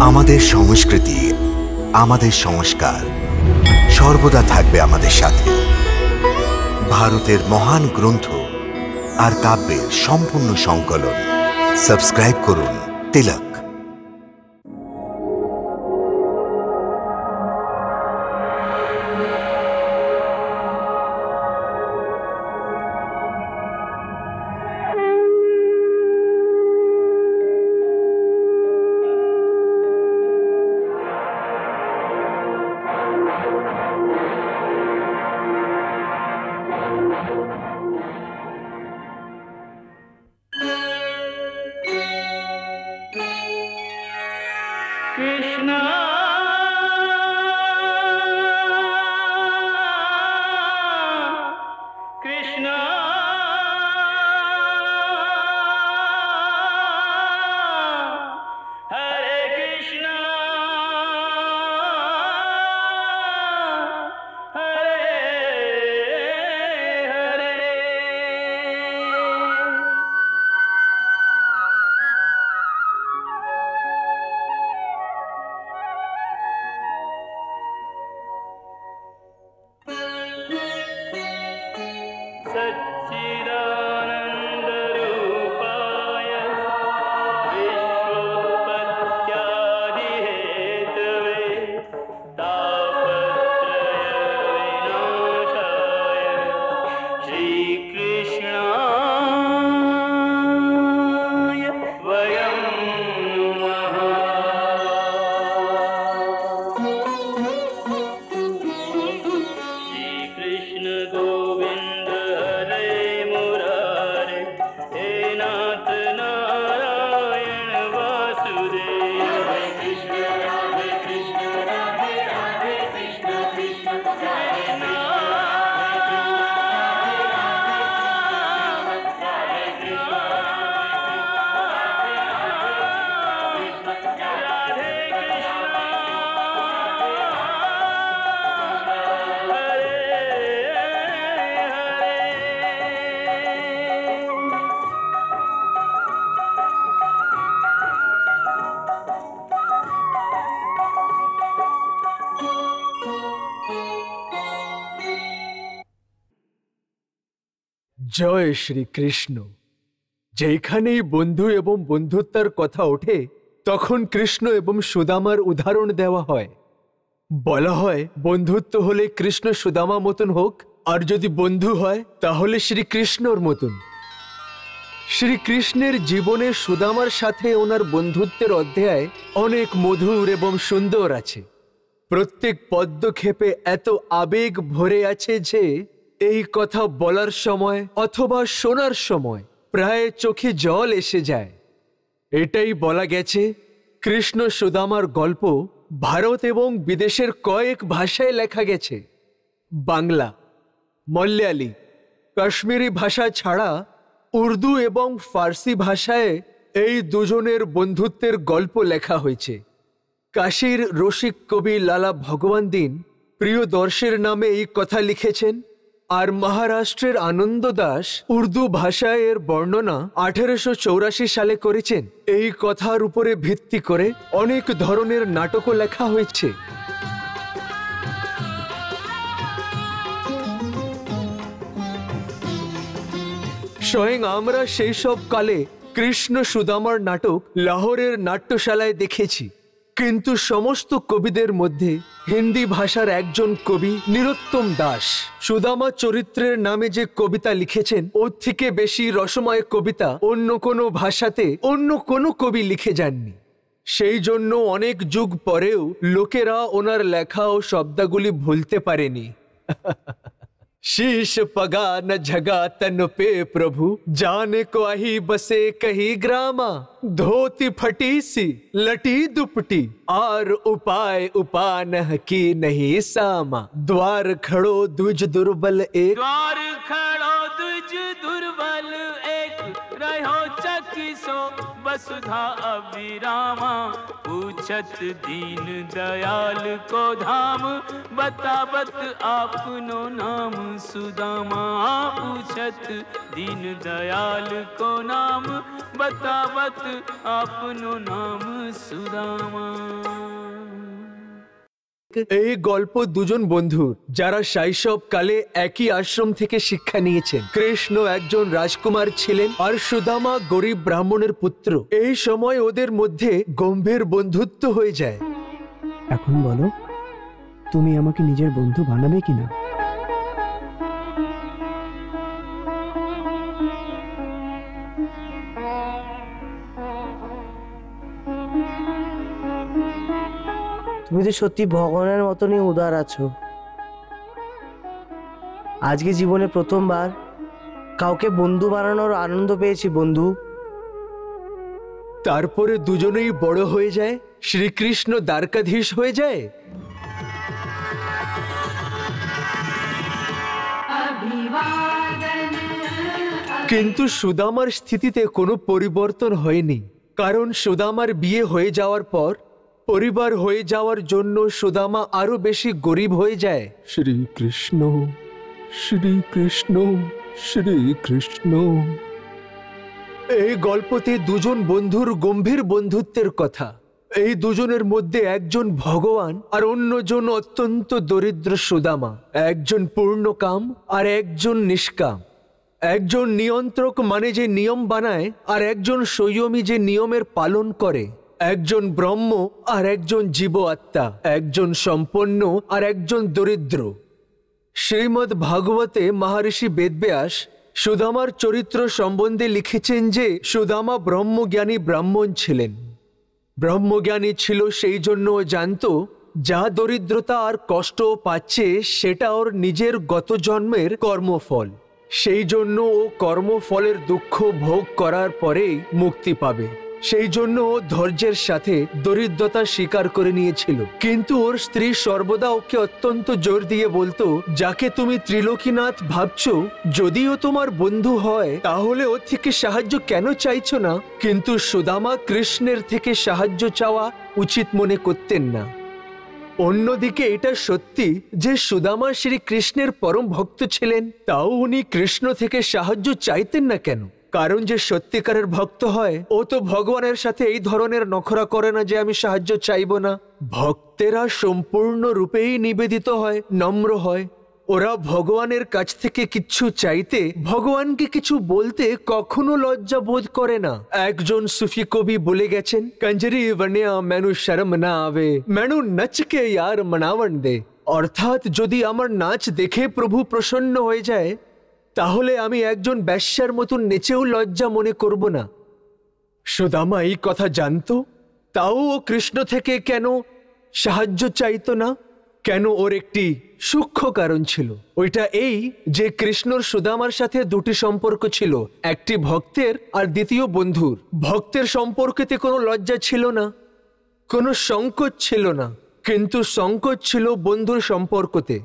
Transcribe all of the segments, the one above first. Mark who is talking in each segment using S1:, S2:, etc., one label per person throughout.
S1: আমাদের সংস্কৃতি, আমাদের সংস্কার সর্বদা থাকবে আমাদের সাথে। ভারতের মহান গ্রন্থ আর কাব্যের সম্পূর্ণ সংকলন। সাবস্ক্রাইব করুন তিলক।
S2: Krishna Krishna Hare Krishna Hare Hare सच्चिदानन्दरूपाय विश्वोत्पत्त्यादिहेतवे तापत्रयविनाशाय श्रीकृष्णाय वयं नमः। श्रीकृष्ण गोविन्द हरे मुरारे हे नाथ नारायण वासुदेव। हरे कृष्ण राधे कृष्ण राधे राधे कृष्ण कृष्ण हरे
S3: জয় শ্রীকৃষ্ণ। যেখানেই বন্ধু এবং বন্ধুত্বের কথা ওঠে তখন কৃষ্ণ এবং সুদামার উদাহরণ দেওয়া হয়। বলা হয় বন্ধুত্ব হলে কৃষ্ণ সুদামা মতন হোক, আর যদি বন্ধু হয় তাহলে শ্রীকৃষ্ণর মতন। শ্রীকৃষ্ণের জীবনে সুদামার সাথে ওনার বন্ধুত্বের অধ্যায় অনেক মধুর এবং সুন্দর আছে। প্রত্যেক পদক্ষেপে এত আবেগ ভরে আছে যে এই কথা বলার সময় অথবা শোনার সময় প্রায় চোখে জল এসে যায়। এটাই বলা গেছে কৃষ্ণ সুদামার গল্প ভারত এবং বিদেশের কয়েক ভাষায় লেখা গেছে। বাংলা, মালয়ালি, কাশ্মীরি ভাষা ছাড়া উর্দু এবং ফার্সি ভাষায় এই দুজনের বন্ধুত্বের গল্প লেখা হয়েছে। কাশীর রসিক কবি লালা ভগবান দিন প্রিয়দর্শের নামে এই কথা লিখেছেন, আর মহারাষ্ট্রের আনন্দ দাস উর্দু ভাষায় এর বর্ণনা 1884 সালে করেছেন। এই কথার উপরে ভিত্তি করে অনেক ধরনের নাটকও লেখা হয়েছে। স্বয়ং আমরা সেই সব কালে কৃষ্ণ সুদামার নাটক লাহোরের নাট্যশালায় দেখেছি। কিন্তু সমস্ত কবিদের মধ্যে হিন্দি ভাষার একজন কবি নরোত্তম দাস সুদামা চরিত্রের নামে যে কবিতা লিখেছেন ওর থেকে বেশি রসময় কবিতা অন্য কোনো ভাষাতে অন্য কোনো কবি লিখে যাননি। সেই জন্য অনেক যুগ পরেও লোকেরা ওনার লেখা ও শব্দগুলি ভুলতে পারেনি। शीश पगा न झगा तन पे प्रभु, जाने को आही बसे कही ग्रामा, धोती फटी सी लटी दुपटी, और उपाय उपान की नहीं सामा, द्वार खड़ो दुज दुर्बल एक,
S2: द्वार खड़ो दुज दुर्बल एक, रहो चकी सो वसुधा अभिरामा, पूछत दीन दयाल को धाम, बतावत आपनो नाम सुदामा। पूछत दीन दयाल को नाम, बतावत आपनो नाम सुदामा।
S3: এই গল্প দুজন বন্ধুর যারা শৈশব কালে একই আশ্রম থেকে শিক্ষা নিয়েছেন। কৃষ্ণ একজন রাজকুমার ছিলেন আর সুদামা গরিব ব্রাহ্মণের পুত্র। এই সময় ওদের মধ্যে গম্ভীর বন্ধুত্ব হয়ে যায়।
S4: এখন বলো, তুমি আমাকে নিজের বন্ধু বানাবে কিনা?
S5: তুমি তো সত্যি ভগবানের মতনই উদার আছো। আজকে জীবনে প্রথমবার কাউকে বন্ধু বানানোর আনন্দ পেয়েছি বন্ধু।
S3: তারপরে দুজনেই বড় হয়ে যায়, শ্রীকৃষ্ণ দ্বারকাধীশ হয়ে যায়। কিন্তু সুদামার স্থিতিতে কোনো পরিবর্তন হয়নি, কারণ সুদামার বিয়ে হয়ে যাওয়ার পর পরিবার হয়ে যাওয়ার জন্য সুদামা আরো বেশি গরিব হয়ে যায়। শ্রীকৃষ্ণ শ্রীকৃষ্ণ শ্রীকৃষ্ণ। এই গল্পতে দুজন বন্ধুর গম্ভীর বন্ধুত্বের কথা। এই দুজনের মধ্যে একজন ভগবান আর অন্যজন অত্যন্ত দরিদ্র সুদামা। একজন পূর্ণকাম আর একজন নিষ্কাম। একজন নিয়ন্ত্রক মানে যে নিয়ম বানায়, আর একজন সংযমী যে নিয়মের পালন করে। একজন ব্রহ্ম আর একজন জীব আত্মা। একজন সম্পন্ন আর একজন দরিদ্র। শ্রীমদ্ ভাগবতে মহর্ষি বেদব্যাস সুদামার চরিত্র সম্বন্ধে লিখেছেন যে সুদামা ব্রহ্মজ্ঞানী ব্রাহ্মণ ছিলেন। ব্রহ্মজ্ঞানী ছিল সেই জন্য ও জানত যা দরিদ্রতা আর কষ্ট পাচ্ছে সেটা ওর নিজের গত জন্মের কর্মফল। সেই জন্য ও কর্মফলের দুঃখ ভোগ করার পরেই মুক্তি পাবে। সেই জন্য ও ধৈর্যের সাথে দরিদ্রতা স্বীকার করে নিয়েছিল। কিন্তু ওর স্ত্রী সর্বদা ওকে অত্যন্ত জোর দিয়ে বলতো, যাকে তুমি ত্রিলোকীনাথ ভাবছো যদিও তোমার বন্ধু হয় তাহলে ওর থেকে সাহায্য কেন চাইছো না? কিন্তু সুদামা কৃষ্ণের থেকে সাহায্য চাওয়া উচিত মনে করতেন না। অন্যদিকে এটা সত্যি যে সুদামা শ্রীকৃষ্ণের পরম ভক্ত ছিলেন, তাও উনি কৃষ্ণ থেকে সাহায্য চাইতেন না কেন? কারণ যে সত্যিকারের ভক্ত হয় ও তো ভগবানের সাথে এই ধরনের নখরা করে না যে আমি সাহায্য চাইবো না। ভক্তেরা সম্পূর্ণ রূপেই নিবেদিত হয়, নম্র হয়। ওরা ভগবানের কাছ থেকে কিছু চাইতে, ভগবানকে কিছু বলতে কখনো লজ্জা বোধ করে না। একজন সুফি কবি বলে গেছেন, কঞ্জরি বন্যা মেনু শরম না আবে, মেনু নচকে ইয়ার মনাবন দে। অর্থাৎ যদি আমার নাচ দেখে প্রভু প্রসন্ন হয়ে যায় তাহলে আমি একজন বেশ্যার মতন নেচেও লজ্জা মনে করব না। সুদামা এই কথা জানতো, তাও ও কৃষ্ণ থেকে কেন সাহায্য চাইতো না? কেন? ওর একটি সূক্ষ্ম কারণ ছিল। ওইটা এই যে কৃষ্ণর সুদামার সাথে দুটি সম্পর্ক ছিল, একটি ভক্তের আর দ্বিতীয় বন্ধুর। ভক্তের সম্পর্কেতে কোনো লজ্জা ছিল না, কোনো সংকোচ ছিল না, কিন্তু সংকোচ ছিল বন্ধুর সম্পর্কতে।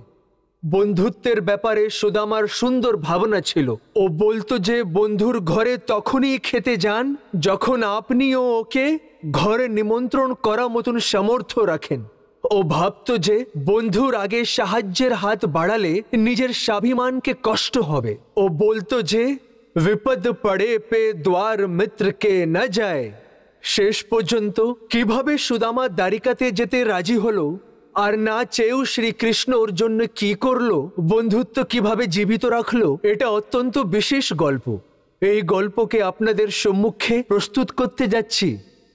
S3: বন্ধুত্বের ব্যাপারে সুদামার সুন্দর ভাবনা ছিল। ও বলতো যে বন্ধুর ঘরে তখনই খেতে যান যখন আপনিও ওকে ঘরে নিমন্ত্রণ করা মতন সামর্থ্য রাখেন। ও ভাবতো যে বন্ধুর আগে সাহায্যের হাত বাড়ালে নিজের স্বাভিমানকে কষ্ট হবে। ও বলতো যে বিপদ পড়ে পে দ্বার মিত্রকে না যায়। শেষ পর্যন্ত কিভাবে সুদামা দ্বারিকাতে যেতে রাজি হলো আর না চেয়েও শ্রীকৃষ্ণ ওর জন্য কি করলো, বন্ধুত্ব কিভাবে জীবিত রাখলো, এটা অত্যন্ত বিশেষ গল্প। এই গল্পকে আপনাদের সম্মুখে প্রস্তুত করতে যাচ্ছি।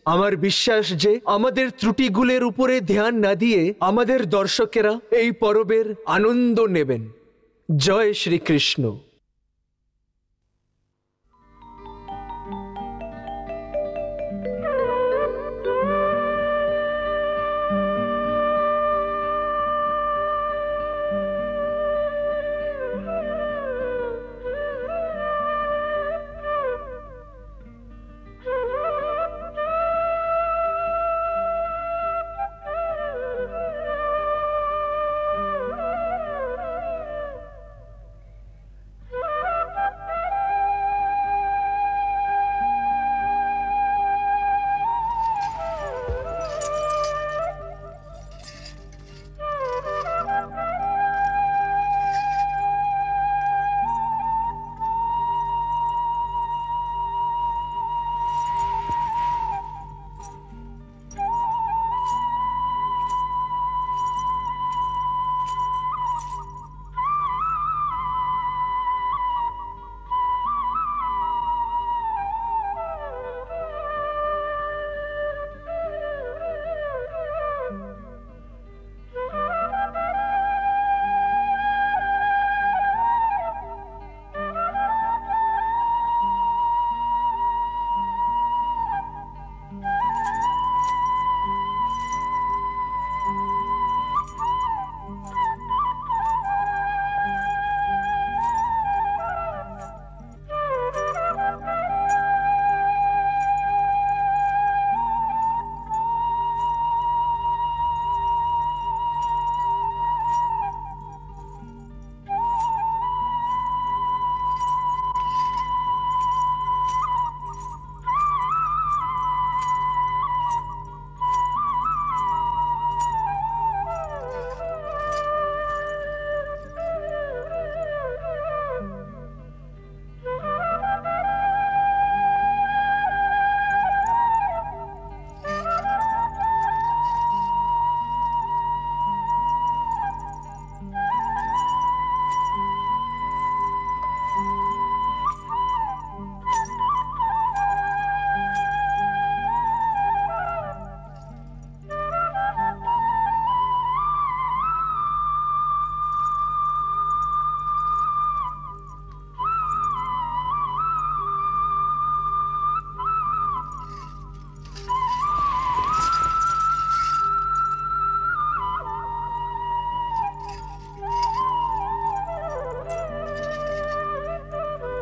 S3: আমার বিশ্বাস যে আমাদের ত্রুটিগুলোর উপরে ধ্যান না দিয়ে আমাদের দর্শকেরা এই পরবের আনন্দ নেবেন। জয় শ্রীকৃষ্ণ।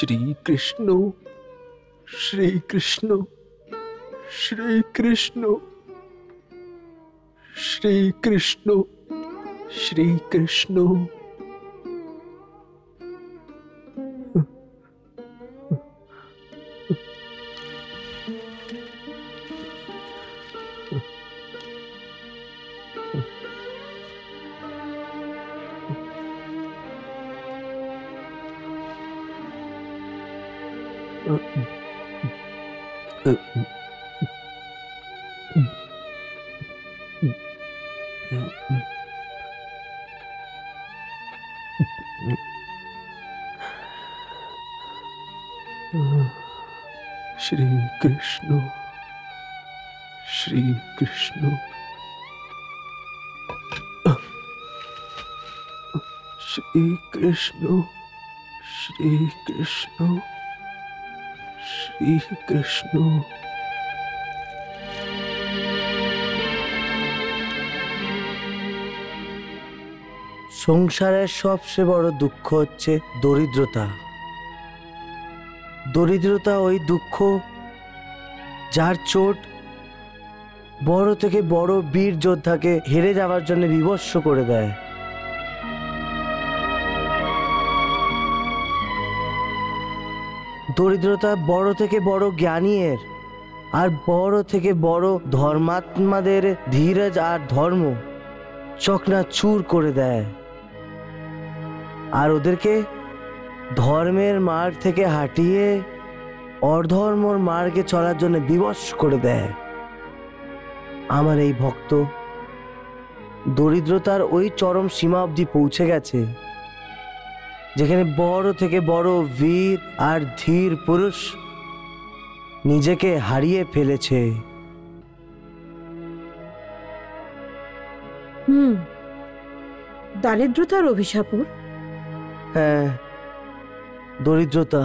S3: শ্রীকৃষ্ণ শ্রীকৃষ্ণ শ্রীকৃষ্ণ শ্রীকৃষ্ণ শ্রীকৃষ্ণ। শ্রীকৃষ্ণ শ্রীকৃষ্ণ শ্রীকৃষ্ণ শ্রীকৃষ্ণ শ্রীকৃষ্ণ।
S5: সংসারের সবচেয়ে বড় দুঃখ হচ্ছে দরিদ্রতা। দরিদ্রতা ওই দুঃখ যার চোট বড় থেকে বড় বীর যোদ্ধাকে হেরে যাওয়ার জন্য বিবস্ত্র করে দেয়। দরিদ্রতা বড় থেকে বড় জ্ঞানীর আর বড় থেকে বড় ধর্মাত্মাদের ধীরজ আর ধর্ম চকনাচুর করে দেয়, আর ওদেরকে ধর্মের মার্গ থেকে হাঁটিয়ে অধর্মর মার্গে চলার জন্য বিবশ করে দেয়। আমার এই ভক্ত দরিদ্রতার ওই চরম সীমা অবধি পৌঁছে গেছে, যেখানে বড় থেকে বড় বীর আর ধীর পুরুষ নিজেকে হারিয়ে ফেলেছে।
S6: দারিদ্রতার অভিশাপর।
S5: হ্যাঁ, দরিদ্রতা।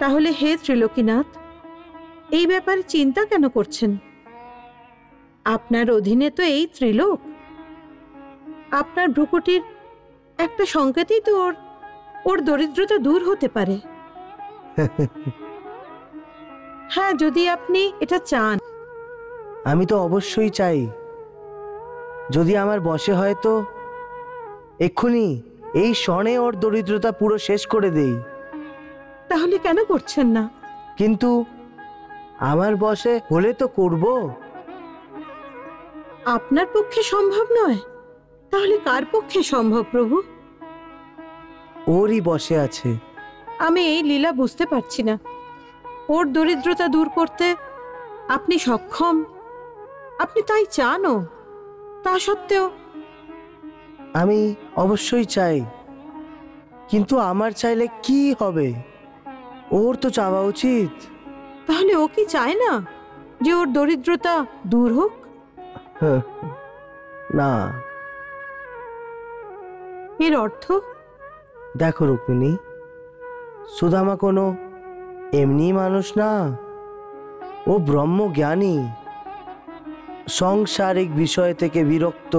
S6: তাহলে হে ত্রিলোকীনাথ, এই ব্যাপারে চিন্তা কেন করছেন? আপনার অধীনে তো এই ত্রিলোক। আপনার ভ্রুকুটির একটা সংকেতেই তো ওর দরিদ্রতা দূর হতে পারে। হ্যাঁ, যদি আপনি এটা চান।
S5: আমি তো অবশ্যই চাই। যদি আমার বশে হয় তো এক্ষুনি এই ক্ষণে ওর দরিদ্রতা পুরো শেষ করে দেই।
S6: তাহলে কেন করছেন না?
S5: কিন্তু আমার বশে হলে তো করব।
S6: আপনার পক্ষে সম্ভব নয়, তাহলে কার পক্ষে সম্ভব প্রভু?
S5: ওরই বশে আছে।
S6: আমি এই লীলা বুঝতে পারছি না। ওর দরিদ্রতা দূর করতে আপনি সক্ষম, আপনি তাই চানও। তা সত্ত্বেও
S5: আমি অবশ্যই চাই, কিন্তু আমার চাইলে কি হবে? ওর তো চাওয়া উচিত।
S6: তাহলে ও কি চায় না যে ওর দরিদ্রতা দূর হোক?
S5: না।
S6: এর অর্থ?
S5: দেখো রুক্মিণী, সুদামা কোনো এমনি মানুষ না। ও ব্রহ্মজ্ঞানী, সাংসারিক বিষয় থেকে বিরক্ত,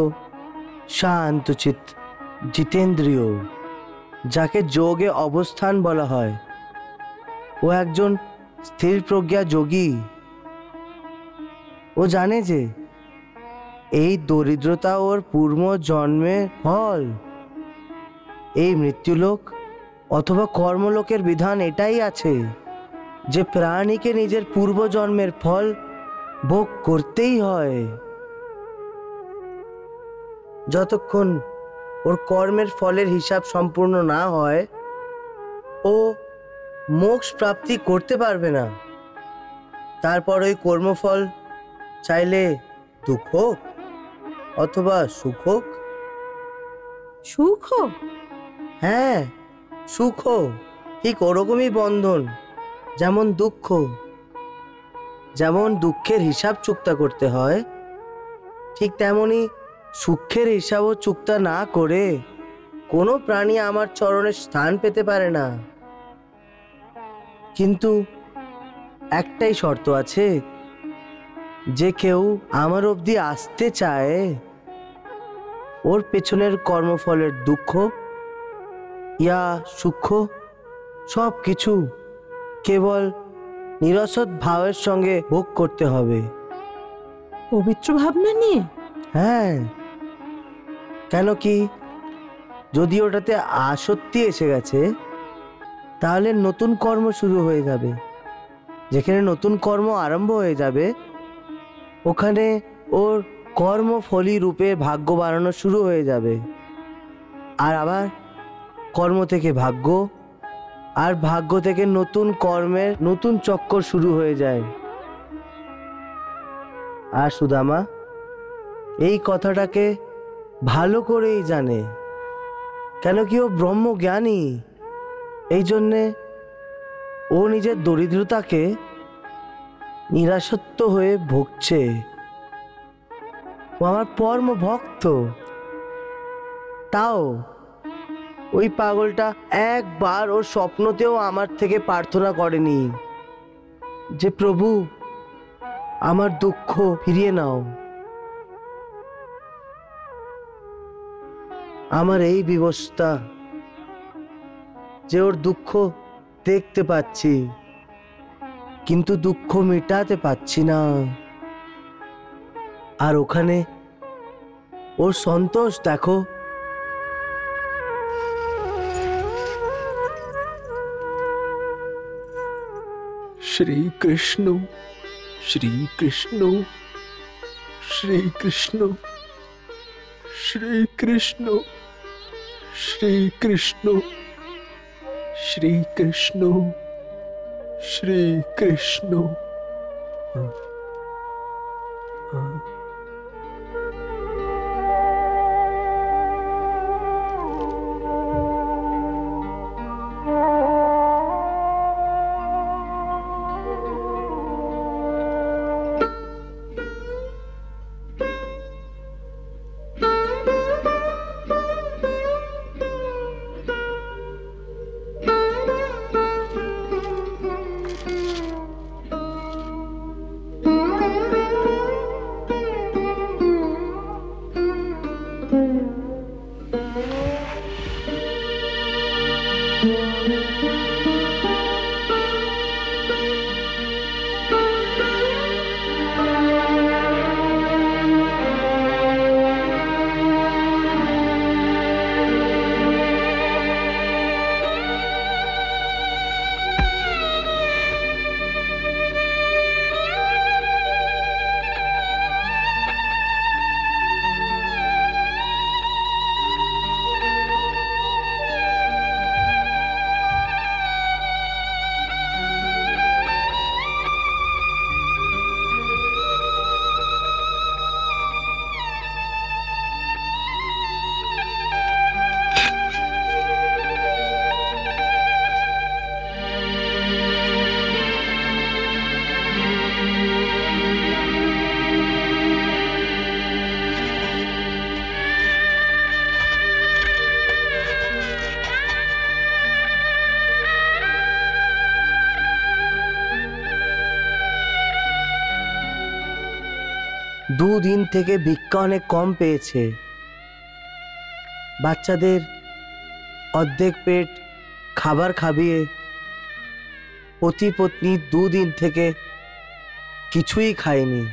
S5: শান্তচিত, জিতেন্দ্রিয়, যাকে যোগে অবস্থান বলা হয়। ও একজন স্থির প্রজ্ঞা যোগী। ও জানে যে এই দরিদ্রতা ওর পূর্ব জন্মের ফল। এই মৃত্যুলোক অথবা কর্মলোকের বিধান এটাই আছে যে প্রাণীকে নিজের পূর্বজন্মের ফল ভোগ করতেই হয়। যতক্ষণ ওর কর্মের ফলের হিসাব সম্পূর্ণ না হয় ও মোক্ষ প্রাপ্তি করতে পারবে না। তারপর ওই কর্মফল চাইলে দুঃখ হোক অথবা সুখ হোক।
S6: সুখ?
S5: হ্যাঁ, সুখ ঠিক ওরকমই বন্ধন যেমন দুঃখ। যেমন দুঃখের হিসাব চুক্তা করতে হয়, ঠিক তেমনি সুখের হিসাবও চুক্তা না করে কোনো প্রাণী আমার চরণে স্থান পেতে পারে না। কিন্তু একটাই শর্ত আছে, যে কেউ আমার অবধি আসতে চায় ওর পেছনের কর্মফলের দুঃখ ইয়া সুখ সব কিছু কেবল নিরসৎ ভাবের সঙ্গে ভোগ করতে হবে।
S6: পবিত্র ভাবনা নিয়ে?
S5: হ্যাঁ, কেন কি যদি ওটাতে আসক্তি এসে গেছে তাহলে নতুন কর্ম শুরু হয়ে যাবে। যেখানে নতুন কর্ম আরম্ভ হয়ে যাবে ওখানে ওর কর্মফলী রূপে ভাগ্য বাড়ানো শুরু হয়ে যাবে। আর আবার কর্ম থেকে ভাগ্য, আর ভাগ্য থেকে নতুন কর্মের নতুন চক্কর শুরু হয়ে যায়। আর সুদামা এই কথাটাকে ভালো করেই জানে, কেন কি ও ব্রহ্মজ্ঞানী। এই জন্যে ও নিজের দরিদ্রতাকে নিরাসক্ত হয়ে ভুগছে। ও আমার পরম ভক্ত। তাও ওই পাগলটা একবার ওর স্বপ্নতেও আমার থেকে প্রার্থনা করেনি যে প্রভু আমার দুঃখ ফিরিয়ে নাও। আমার এই বিবস্তা যে ওর দুঃখ দেখতে পাচ্ছি কিন্তু দুঃখ মেটাতে পাচ্ছি না। আর ওখানে ওর সন্তোষ দেখো।
S3: শ্রী কৃষ্ণ, শ্রী কৃষ্ণ, শ্রী কৃষ্ণ, শ্রী কৃষ্ণ, শ্রী কৃষ্ণ, শ্রী কৃষ্ণ, শ্রী কৃষ্ণ।
S5: দুদিন থেকে ভিক্ষা অনেক কম পেয়েছে। বাচ্চাদের অর্ধেক পেট খাবার খাবিয়ে পতি পত্নী দুদিন থেকে কিছুই খায়নি।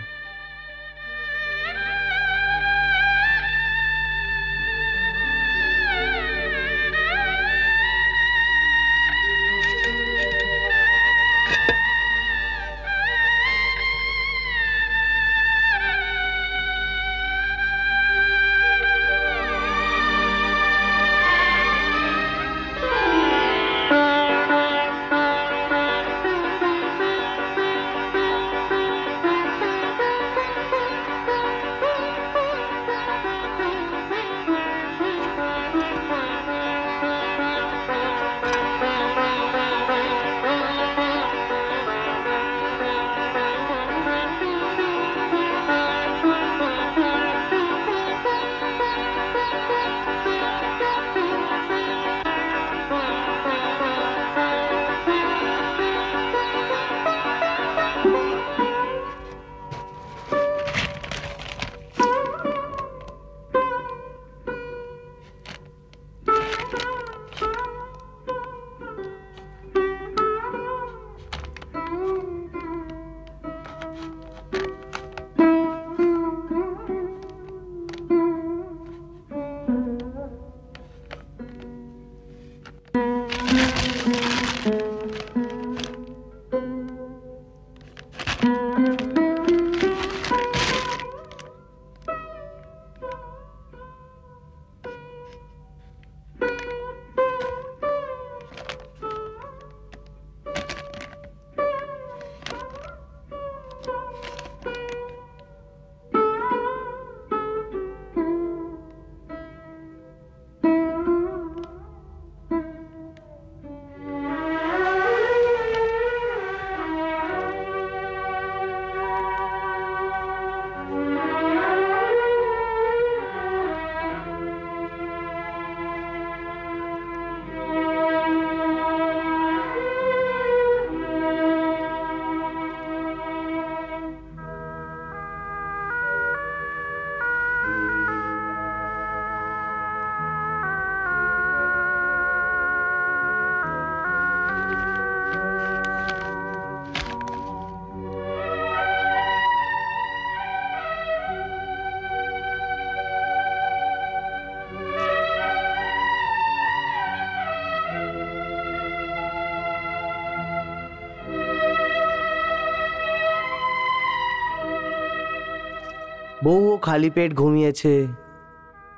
S5: বউও খালি পেট ঘুমিয়েছে,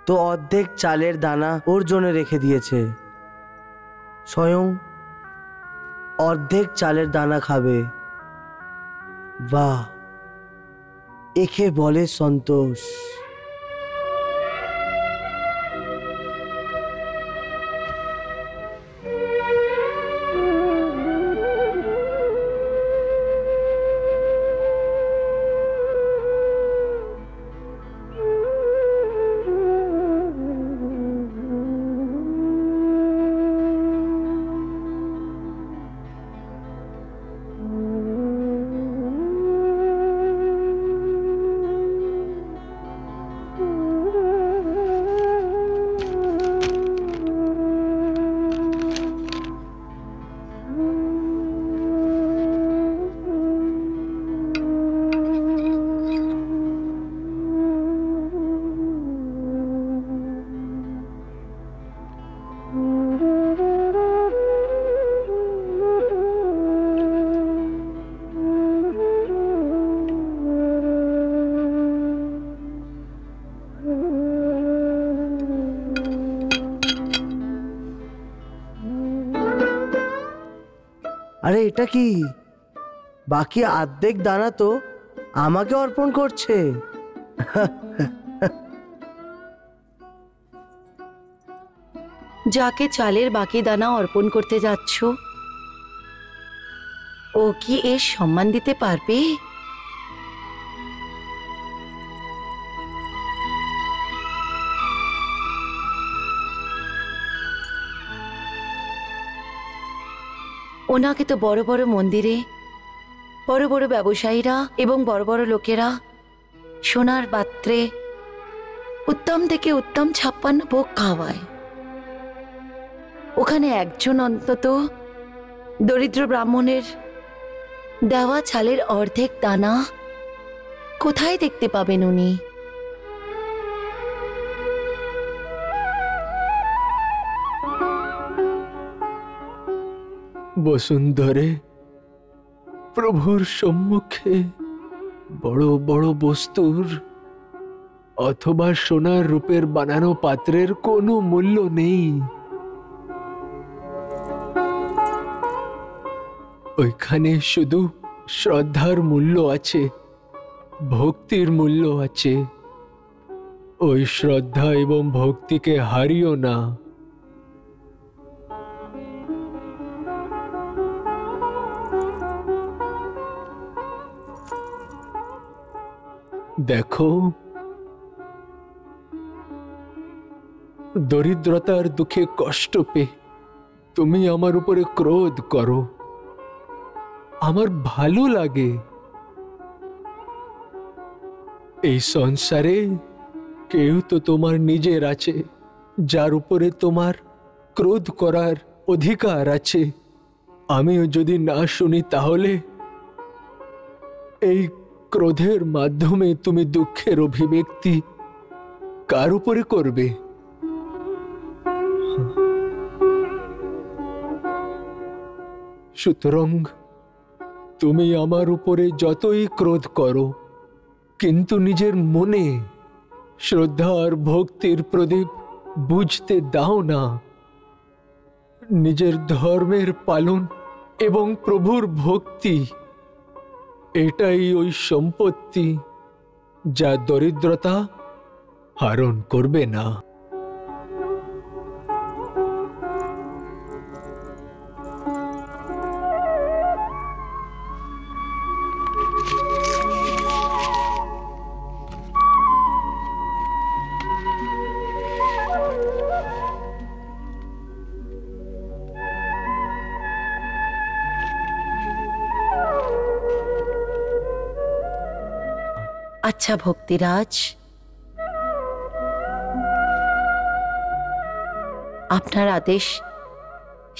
S5: তো অর্ধেক চালের দানা ওর জন্য রেখে দিয়েছে। স্বয়ং অর্ধেক চালের দানা খাবে। বাহ, একে বলে সন্তোষ। আরে এটা কি? বাকি অর্ধেক দানা তো আমাকে অর্পণ করছে।
S7: যাকে চালের বাকি দানা অর্পণ করতে যাচ্ছ, ও কি এর সম্মান দিতে পারবে? ওনাকে তো বড় বড় মন্দিরে বড় বড় ব্যবসায়ীরা এবং বড় বড় লোকেরা সোনার পাত্রে উত্তম থেকে উত্তম 56 ভোগ খাওয়ায়। ওখানে একজন অন্তত দরিদ্র ব্রাহ্মণের দেওয়া চালের অর্ধেক দানা কোথায় দেখতে পাবেন উনি?
S3: বসুন্ধরে প্রভুর সম্মুখে বড় বড় বস্তুর অথবা সোনার রূপের বানানো পাত্রের কোনো মূল্য নেই। ওইখানে শুধু শ্রদ্ধার মূল্য আছে, ভক্তির মূল্য আছে। ওই শ্রদ্ধা এবং ভক্তিকে হারিও না। দেখো, দরিদ্রতার দুঃখে কষ্ট পেয়ে তুমি আমার উপরে ক্রোধ করো। আমার ভালো লাগে। এই সংসারে কেউ তো তোমার নিজের আছে যার উপরে তোমার ক্রোধ করার অধিকার আছে। আমিও যদি না শুনি তাহলে এই ক্রোধের মাধ্যমে তুমি দুঃখের অভিব্যক্তি কার উপরে করবে? সুতরাং তুমি আমার উপরে যতই ক্রোধ করো, কিন্তু নিজের মনে শ্রদ্ধা আর ভক্তির প্রদীপ বুঝতে দাও না। নিজের ধর্মের পালন এবং প্রভুর ভক্তি এটাই ওই সম্পত্তি যা দরিদ্রতা হরণ করবে না।
S7: আচ্ছা ভক্তিরাজ, আপনার আদেশ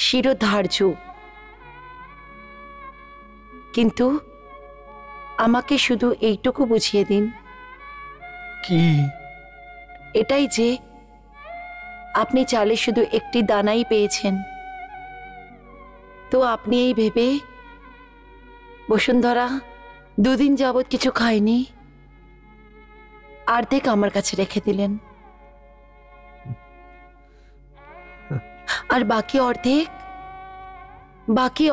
S7: শিরোধার্য, কিন্তু আমাকে শুধু এইটুকু বুঝিয়ে দিন।
S3: কি?
S7: এটাই যে আপনি চালে শুধু একটি দানাই পেয়েছেন, তো আপনি এই ভেবে বসুন্ধরা 2 দিন যাবৎ কিছু খায়নি, অর্ধেক আমার কাছে রেখে দিলেন, আর বাকি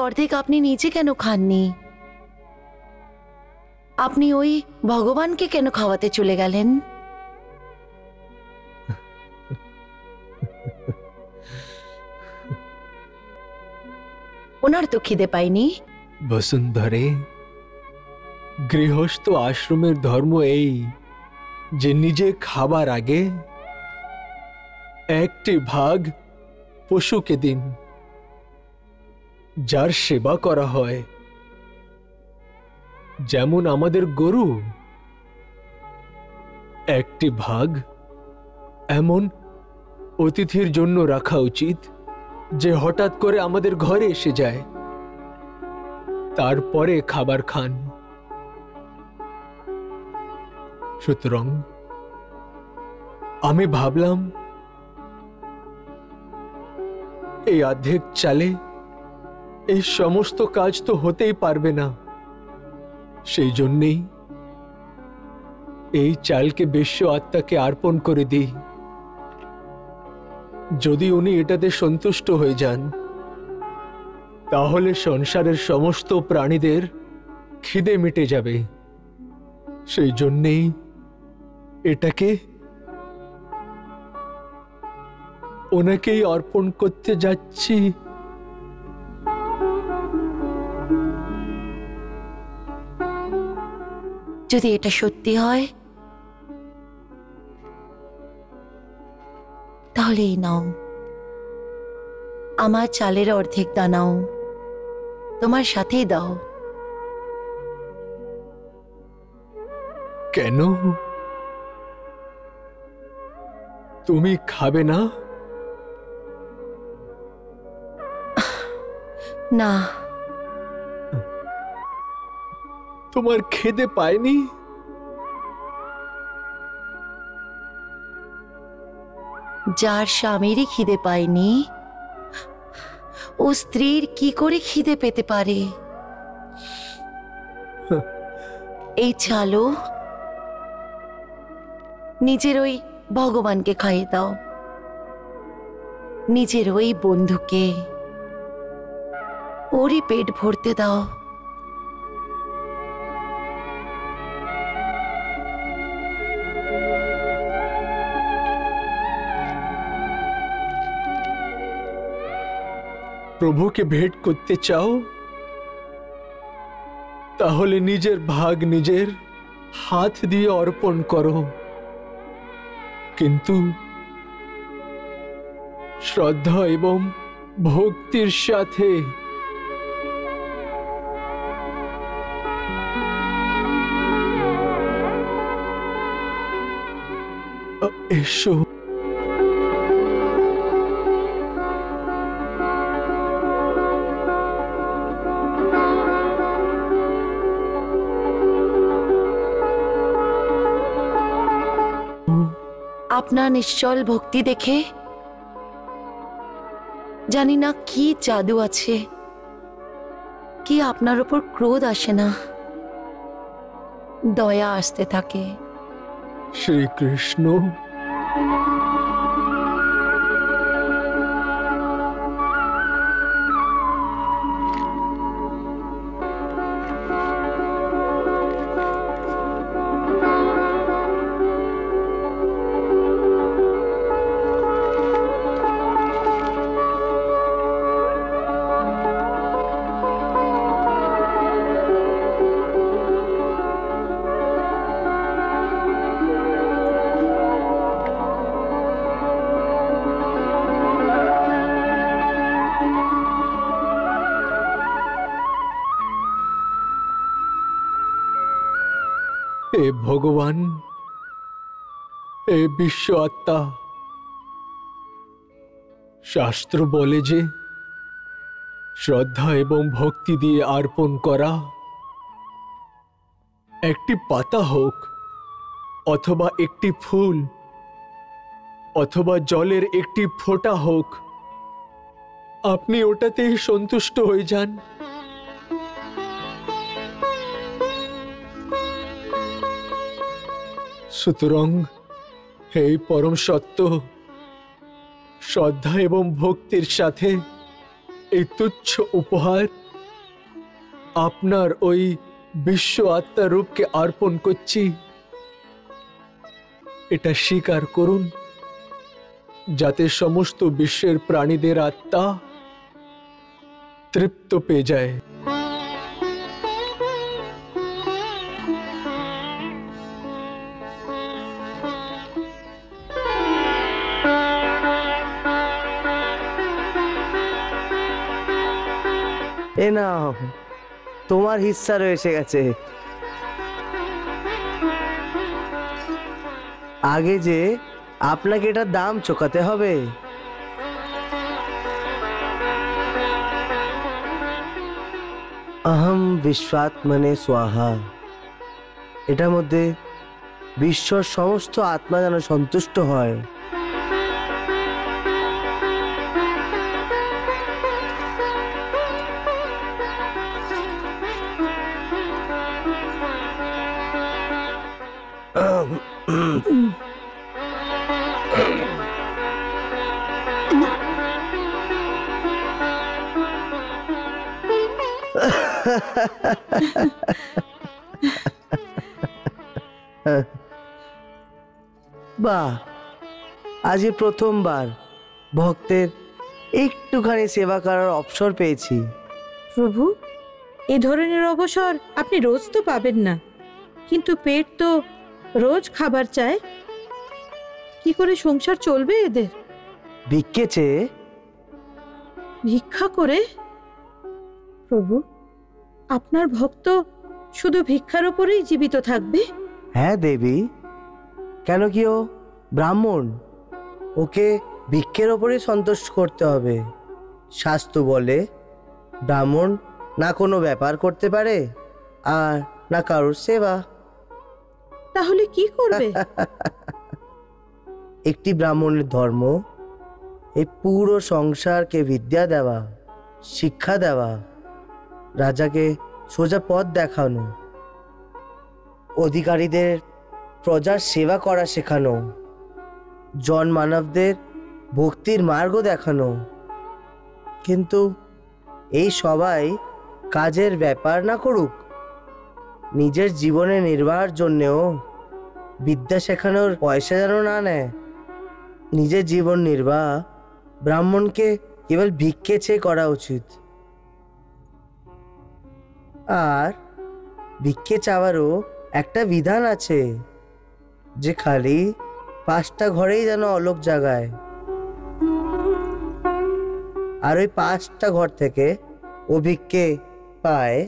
S7: অর্ধেক আপনি নিজে কেন খাননি? আপনি ওই ভগবানকে কেন খাওয়াতে চলে গেলেন? ওনার তো খিদে পায়নি।
S3: বসুন্ধরে, গৃহস্থ আশ্রমের ধর্ম এই যে নিজে খাবার আগে 1টি ভাগ পশুকে দিন, যার সেবা করা হয়। যেমন আমাদের গরু, 1টি ভাগ এমন অতিথির জন্য রাখা উচিত যে হঠাৎ করে আমাদের ঘরে এসে যায়, তারপরে খাবার খান। সুতরাং আমি ভাবলাম এই অর্ধেক চালে এই সমস্ত কাজ তো হতেই পারবে না, সেই জন্যেই এই চালকে বিশ্ব আত্মাকে অর্পণ করে দিই। যদি উনি এটাতে সন্তুষ্ট হয়ে যান, তাহলে সংসারের সমস্ত প্রাণীদের খিদে মিটে যাবে। সেই জন্যেই এটাকে ওনাকেই অর্পণ করতে যাচ্ছি।
S7: যদি এটা সত্যি হয় তাহলে এই নাও, আমার চালের অর্ধেক দানাও তোমার সাথেই দাও।
S3: কেন? তুমি খাবে না?
S7: না,
S3: তোমার খিদে পায়নি?
S7: যার স্বামীরই খিদে পায়নি ও স্ত্রীর কি করে খিদে পেতে পারে? এই চালো নিজের ওই ভগবানকে খাইয়ে দাও, নিজের ওই বন্ধুকে, ওরই পেট ভরতে দাও।
S3: প্রভুকে ভেট করতে চাও? তাহলে নিজের ভাগ নিজের হাত দিয়ে অর্পণ করো, কিন্তু শ্রদ্ধা এবং ভক্তির সাথে। এসো।
S7: আপনার নিশ্চল ভক্তি দেখে জানি না কি জাদু আছে, কি আপনার উপর ক্রোধ আসে না, দয়া আসতে থাকে।
S3: শ্রীকৃষ্ণ, হে ভগবান, হে বিশ্ব আত্মা, শাস্ত্র বলে যে শ্রদ্ধা এবং ভক্তি দিয়ে অর্পণ করা, একটি পাতা হোক অথবা একটি ফুল অথবা জলের একটি ফোঁটা হোক, আপনি ওটাতেই সন্তুষ্ট হয়ে যান। সুতরাং হে পরম সত্য, শ্রদ্ধা এবং ভক্তির সাথে এই তুচ্ছ উপহার আপনার ওই বিশ্ব আত্মা রূপকে অর্পণ করছি। এটা স্বীকার করুন, যাতে সমস্ত বিশ্বের প্রাণীদের আত্মা তৃপ্ত পেয়ে যায়।
S5: এ নাও, তোমার হিস্সা এসে গেছে। আগে যে আপনাকে এটার দাম চোকাতে হবে। অহম বিশ্বাত্মনে স্বাহা। এটার মধ্যে বিশ্বর সমস্ত আত্মা যেন সন্তুষ্ট হয়। বাহ, আজ প্রথমবার ভক্তের একটুখানি সেবা করার অবসর পেয়েছি।
S6: প্রভু, এ ধরনের অবসর আপনি রোজ তো পাবেন না, কিন্তু পেট তো রোজ খাবার চায়। কি করে সংসার চলবে এদের?
S5: ভিক্ষে চেয়ে?
S6: ভিক্ষা করে? প্রভু, আপনার ভক্ত শুধু ভিক্ষার উপরেই জীবিত থাকবে?
S5: হ্যাঁ দেবী, কেন কি ও ব্রাহ্মণ? ওকে ভিক্ষের ওপরই সন্তুষ্ট করতে হবে। শাস্ত্র বলে ব্রাহ্মণ না কোনো ব্যাপার করতে পারে আর না কারোর সেবা।
S6: তাহলে কি করবে?
S5: একটি ব্রাহ্মণের ধর্ম এই পুরো সংসারকে বিদ্যা দেওয়া, শিক্ষা দেওয়া, রাজাকে সোজা পথ দেখানো, অধিকারীদের প্রজার সেবা করা শেখানো, জনমানবদের ভক্তির মার্গ দেখানো। কিন্তু এই সবাই কাজের ব্যাপার না করুক, নিজের জীবনে নির্বাহের জন্যেও বিদ্যা শেখানোর পয়সা যেন না নেয়। নিজের জীবন নির্বাহ ব্রাহ্মণকে কেবল ভিক্ষে চেয়ে করা উচিত। আর ভিক্ষে চাওয়ারও একটা বিধান আছে, যে খালি 5টা ঘরেই যেন অলোক জাগায়, আর ওই 5টা ঘর থেকে ও ভিক্ষে পায়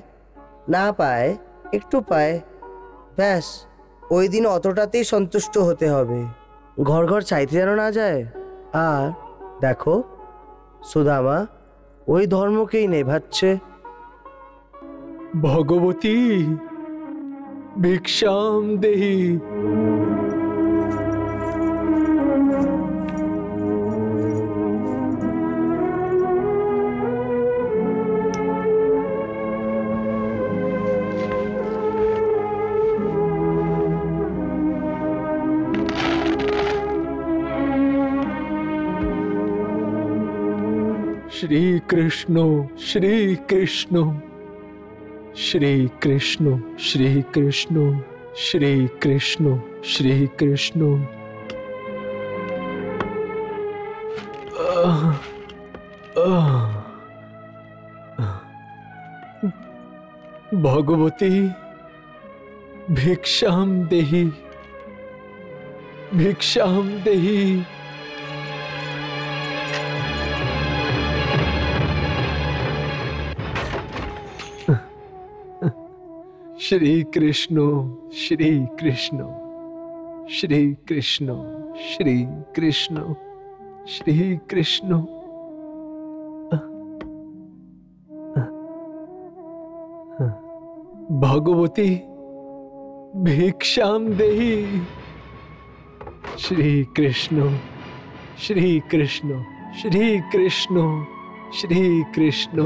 S5: না পায়, একটু পায়, ব্যাস ওই দিন অতটাতেই সন্তুষ্ট হতে হবে, ঘর ঘর চাইতে যেন না যায়। আর দেখো সুদামা ওই ধর্মকেই নেভাচ্ছে।
S3: ভগবতী ভিক্ষাম দেহি। श्री कृष्ण श्री कृष्ण श्री कृष्ण श्री कृष्ण श्री कृष्ण श्री कृष्ण। भगवती भिक्षाम देहि भिक्षाम देहि। श्री कृष्ण श्री कृष्ण श्री कृष्ण श्री कृष्ण श्री कृष्ण। भगवती भिक्षाम देहि। श्री कृष्ण श्री कृष्ण श्री कृष्ण श्री कृष्ण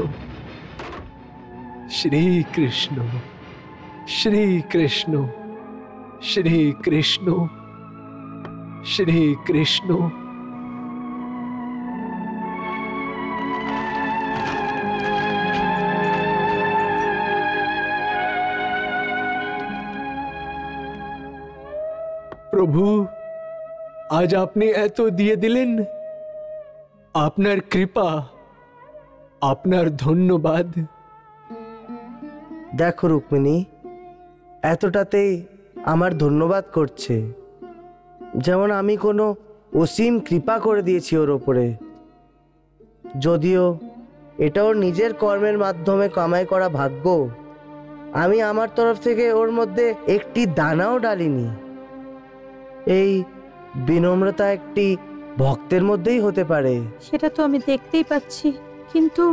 S3: श्री कृष्ण श्री कृष्ण श्री कृष्ण श्री कृष्ण। প্রভু আজ আপনি এত দিয়ে দিলেন, আপনার কৃপা, আপনার ধন্যবাদ।
S5: দেখো রুক্মিণী, এতটাতেই আমার ধন্যবাদ করছে, যেমন আমি কোনো অসীম কৃপা করে দিয়েছি ওর ওপরে। যদিও এটা ওর নিজের কর্মের মাধ্যমে কামাই করা ভাগ্য, আমি আমার তরফ থেকে ওর মধ্যে একটি দানাও ডালিনি। এই বিনম্রতা একটি ভক্তের মধ্যেই হতে পারে।
S6: সেটা তো আমি দেখতেই পাচ্ছি, কিন্তু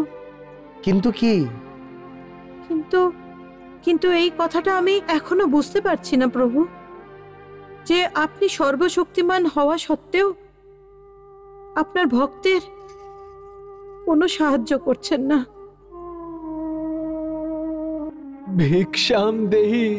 S5: কিন্তু কি?
S6: কিন্তু কিন্তু এই কথাটা আমি এখনো বুঝতে পারছি না প্রভু, যে আপনি সর্বশক্তিমান হওয়া সত্ত্বেও আপনার ভক্তের কোনো সাহায্য করছেন না।
S3: ভিক্ষাম দেহি।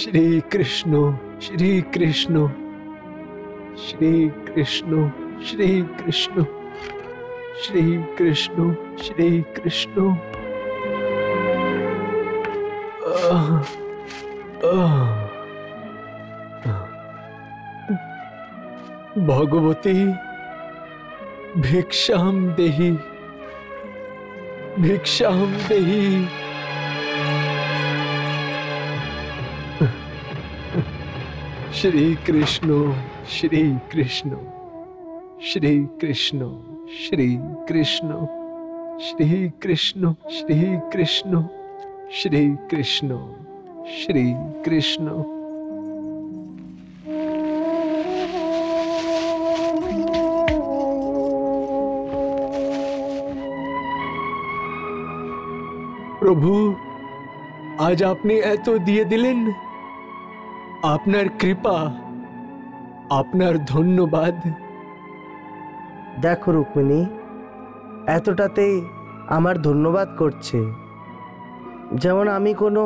S3: श्री कृष्ण श्री कृष्ण श्री कृष्ण श्री कृष्ण श्री कृष्ण श्री कृष्ण। भगवती भिक्षाम देहि भिक्षाम देहि। শ্রী কৃষ্ণ শ্রী কৃষ্ণ শ্রী কৃষ্ণ শ্রী কৃষ্ণ শ্রী কৃষ্ণ শ্রী কৃষ্ণ শ্রী কৃষ্ণ শ্রী কৃষ্ণ। প্রভু, আজ আপনি এত দিয়ে দিলেন, আপনার কৃপা, আপনার ধন্যবাদ।
S5: দেখো রুক্মিণী, এতটাতেই আমার ধন্যবাদ করছে, যেমন আমি কোনো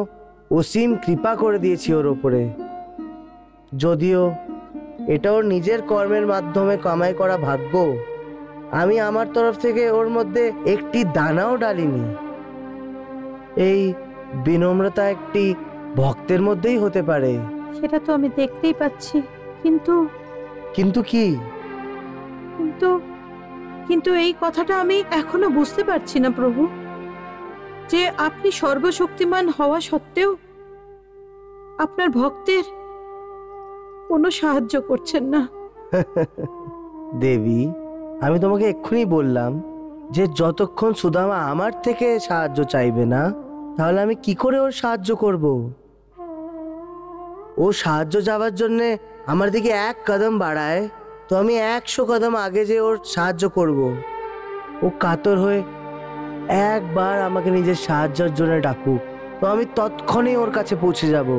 S5: অসীম কৃপা করে দিয়েছি ওর ওপরে। যদিও এটা ওর নিজের কর্মের মাধ্যমে কামাই করা ভাগ্য, আমি আমার তরফ থেকে ওর মধ্যে একটি দানাও ডালিনি। এই বিনম্রতা একটি ভক্তের মধ্যেই হতে পারে।
S6: সেটা তো আমি দেখতেই পাচ্ছি, কিন্তু
S5: কিন্তু কি?
S6: কিন্তু কিন্তু এই কথাটা আমি এখনো বুঝতে পারছি না প্রভু, যে আপনি সর্বশক্তিমান হওয়া সত্ত্বেও আপনার ভক্তের কোনো সাহায্য করছেন না।
S5: দেবী, আমি তোমাকে এক্ষুনি বললাম যে যতক্ষণ সুদামা আমার থেকে সাহায্য চাইবে না, তাহলে আমি কি করে ওর সাহায্য করব? ও সাহায্য যাওয়ার জন্যে আমার দিকে এক কদম বাড়ায়, তো আমি 100 কদম আগে যে ওর সাহায্য করব। ও কাতর হয়ে একবার আমাকে নিজের সাহায্যের জন্য ডাকুক, তো আমি তৎক্ষণেই ওর কাছে পৌঁছে যাব।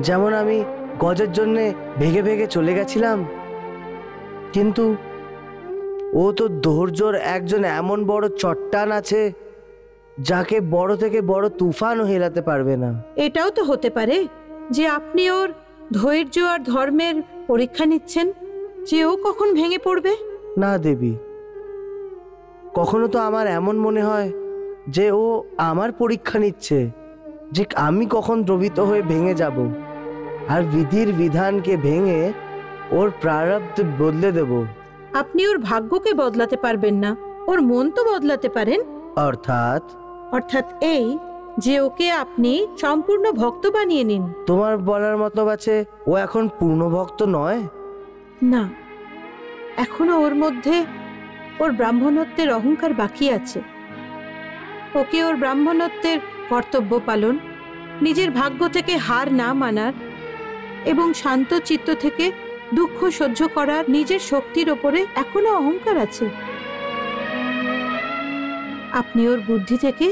S5: যেমন আমি গজের জন্যে ভেগে ভেগে চলে গেছিলাম, কিন্তু ও তো ধৈর্যর একজন এমন বড় চট্টান আছে, যাকে বড় থেকে বড় তুফানও হেলাতে পারবে না।
S6: এটাও তো হতে পারে যে আপনি ওর ধৈর্য আর ধর্মের পরীক্ষা নিচ্ছেন, যে ও কখন ভেঙে পড়বে।
S5: না দেবী, কখনো তো আমার এমন মনে হয় যে ও আমার পরীক্ষা নিচ্ছে, যে আমি কখন দ্রবিত হয়ে ভেঙে যাব, আর বিধির বিধানকে ভেঙে ওর প্রারব্ধ বদলে দেব।
S6: আপনি ওর ভাগ্যকে বদলাতে পারবেন না, ওর মন তো বদলাতে পারেন।
S5: অর্থাৎ
S6: অর্থাৎ এই যে ওকে আপনি সম্পূর্ণ ভক্ত বানিয়ে নিন।
S5: তোমার বলার মতলব আছে ও এখন পূর্ণ ভক্ত নয়?
S6: না, এখনো ওর মধ্যে ওর ব্রাহ্মণত্বের অহংকার বাকি আছে। ওকে ওর ব্রাহ্মণত্বের কর্তব্য পালন, নিজের ভাগ্য থেকে হার না মানার এবং শান্ত চিত্ত থেকে দুঃখ সহ্য করার নিজের শক্তির ওপরে এখনো অহংকার আছে। আপনি ওর বুদ্ধি থেকে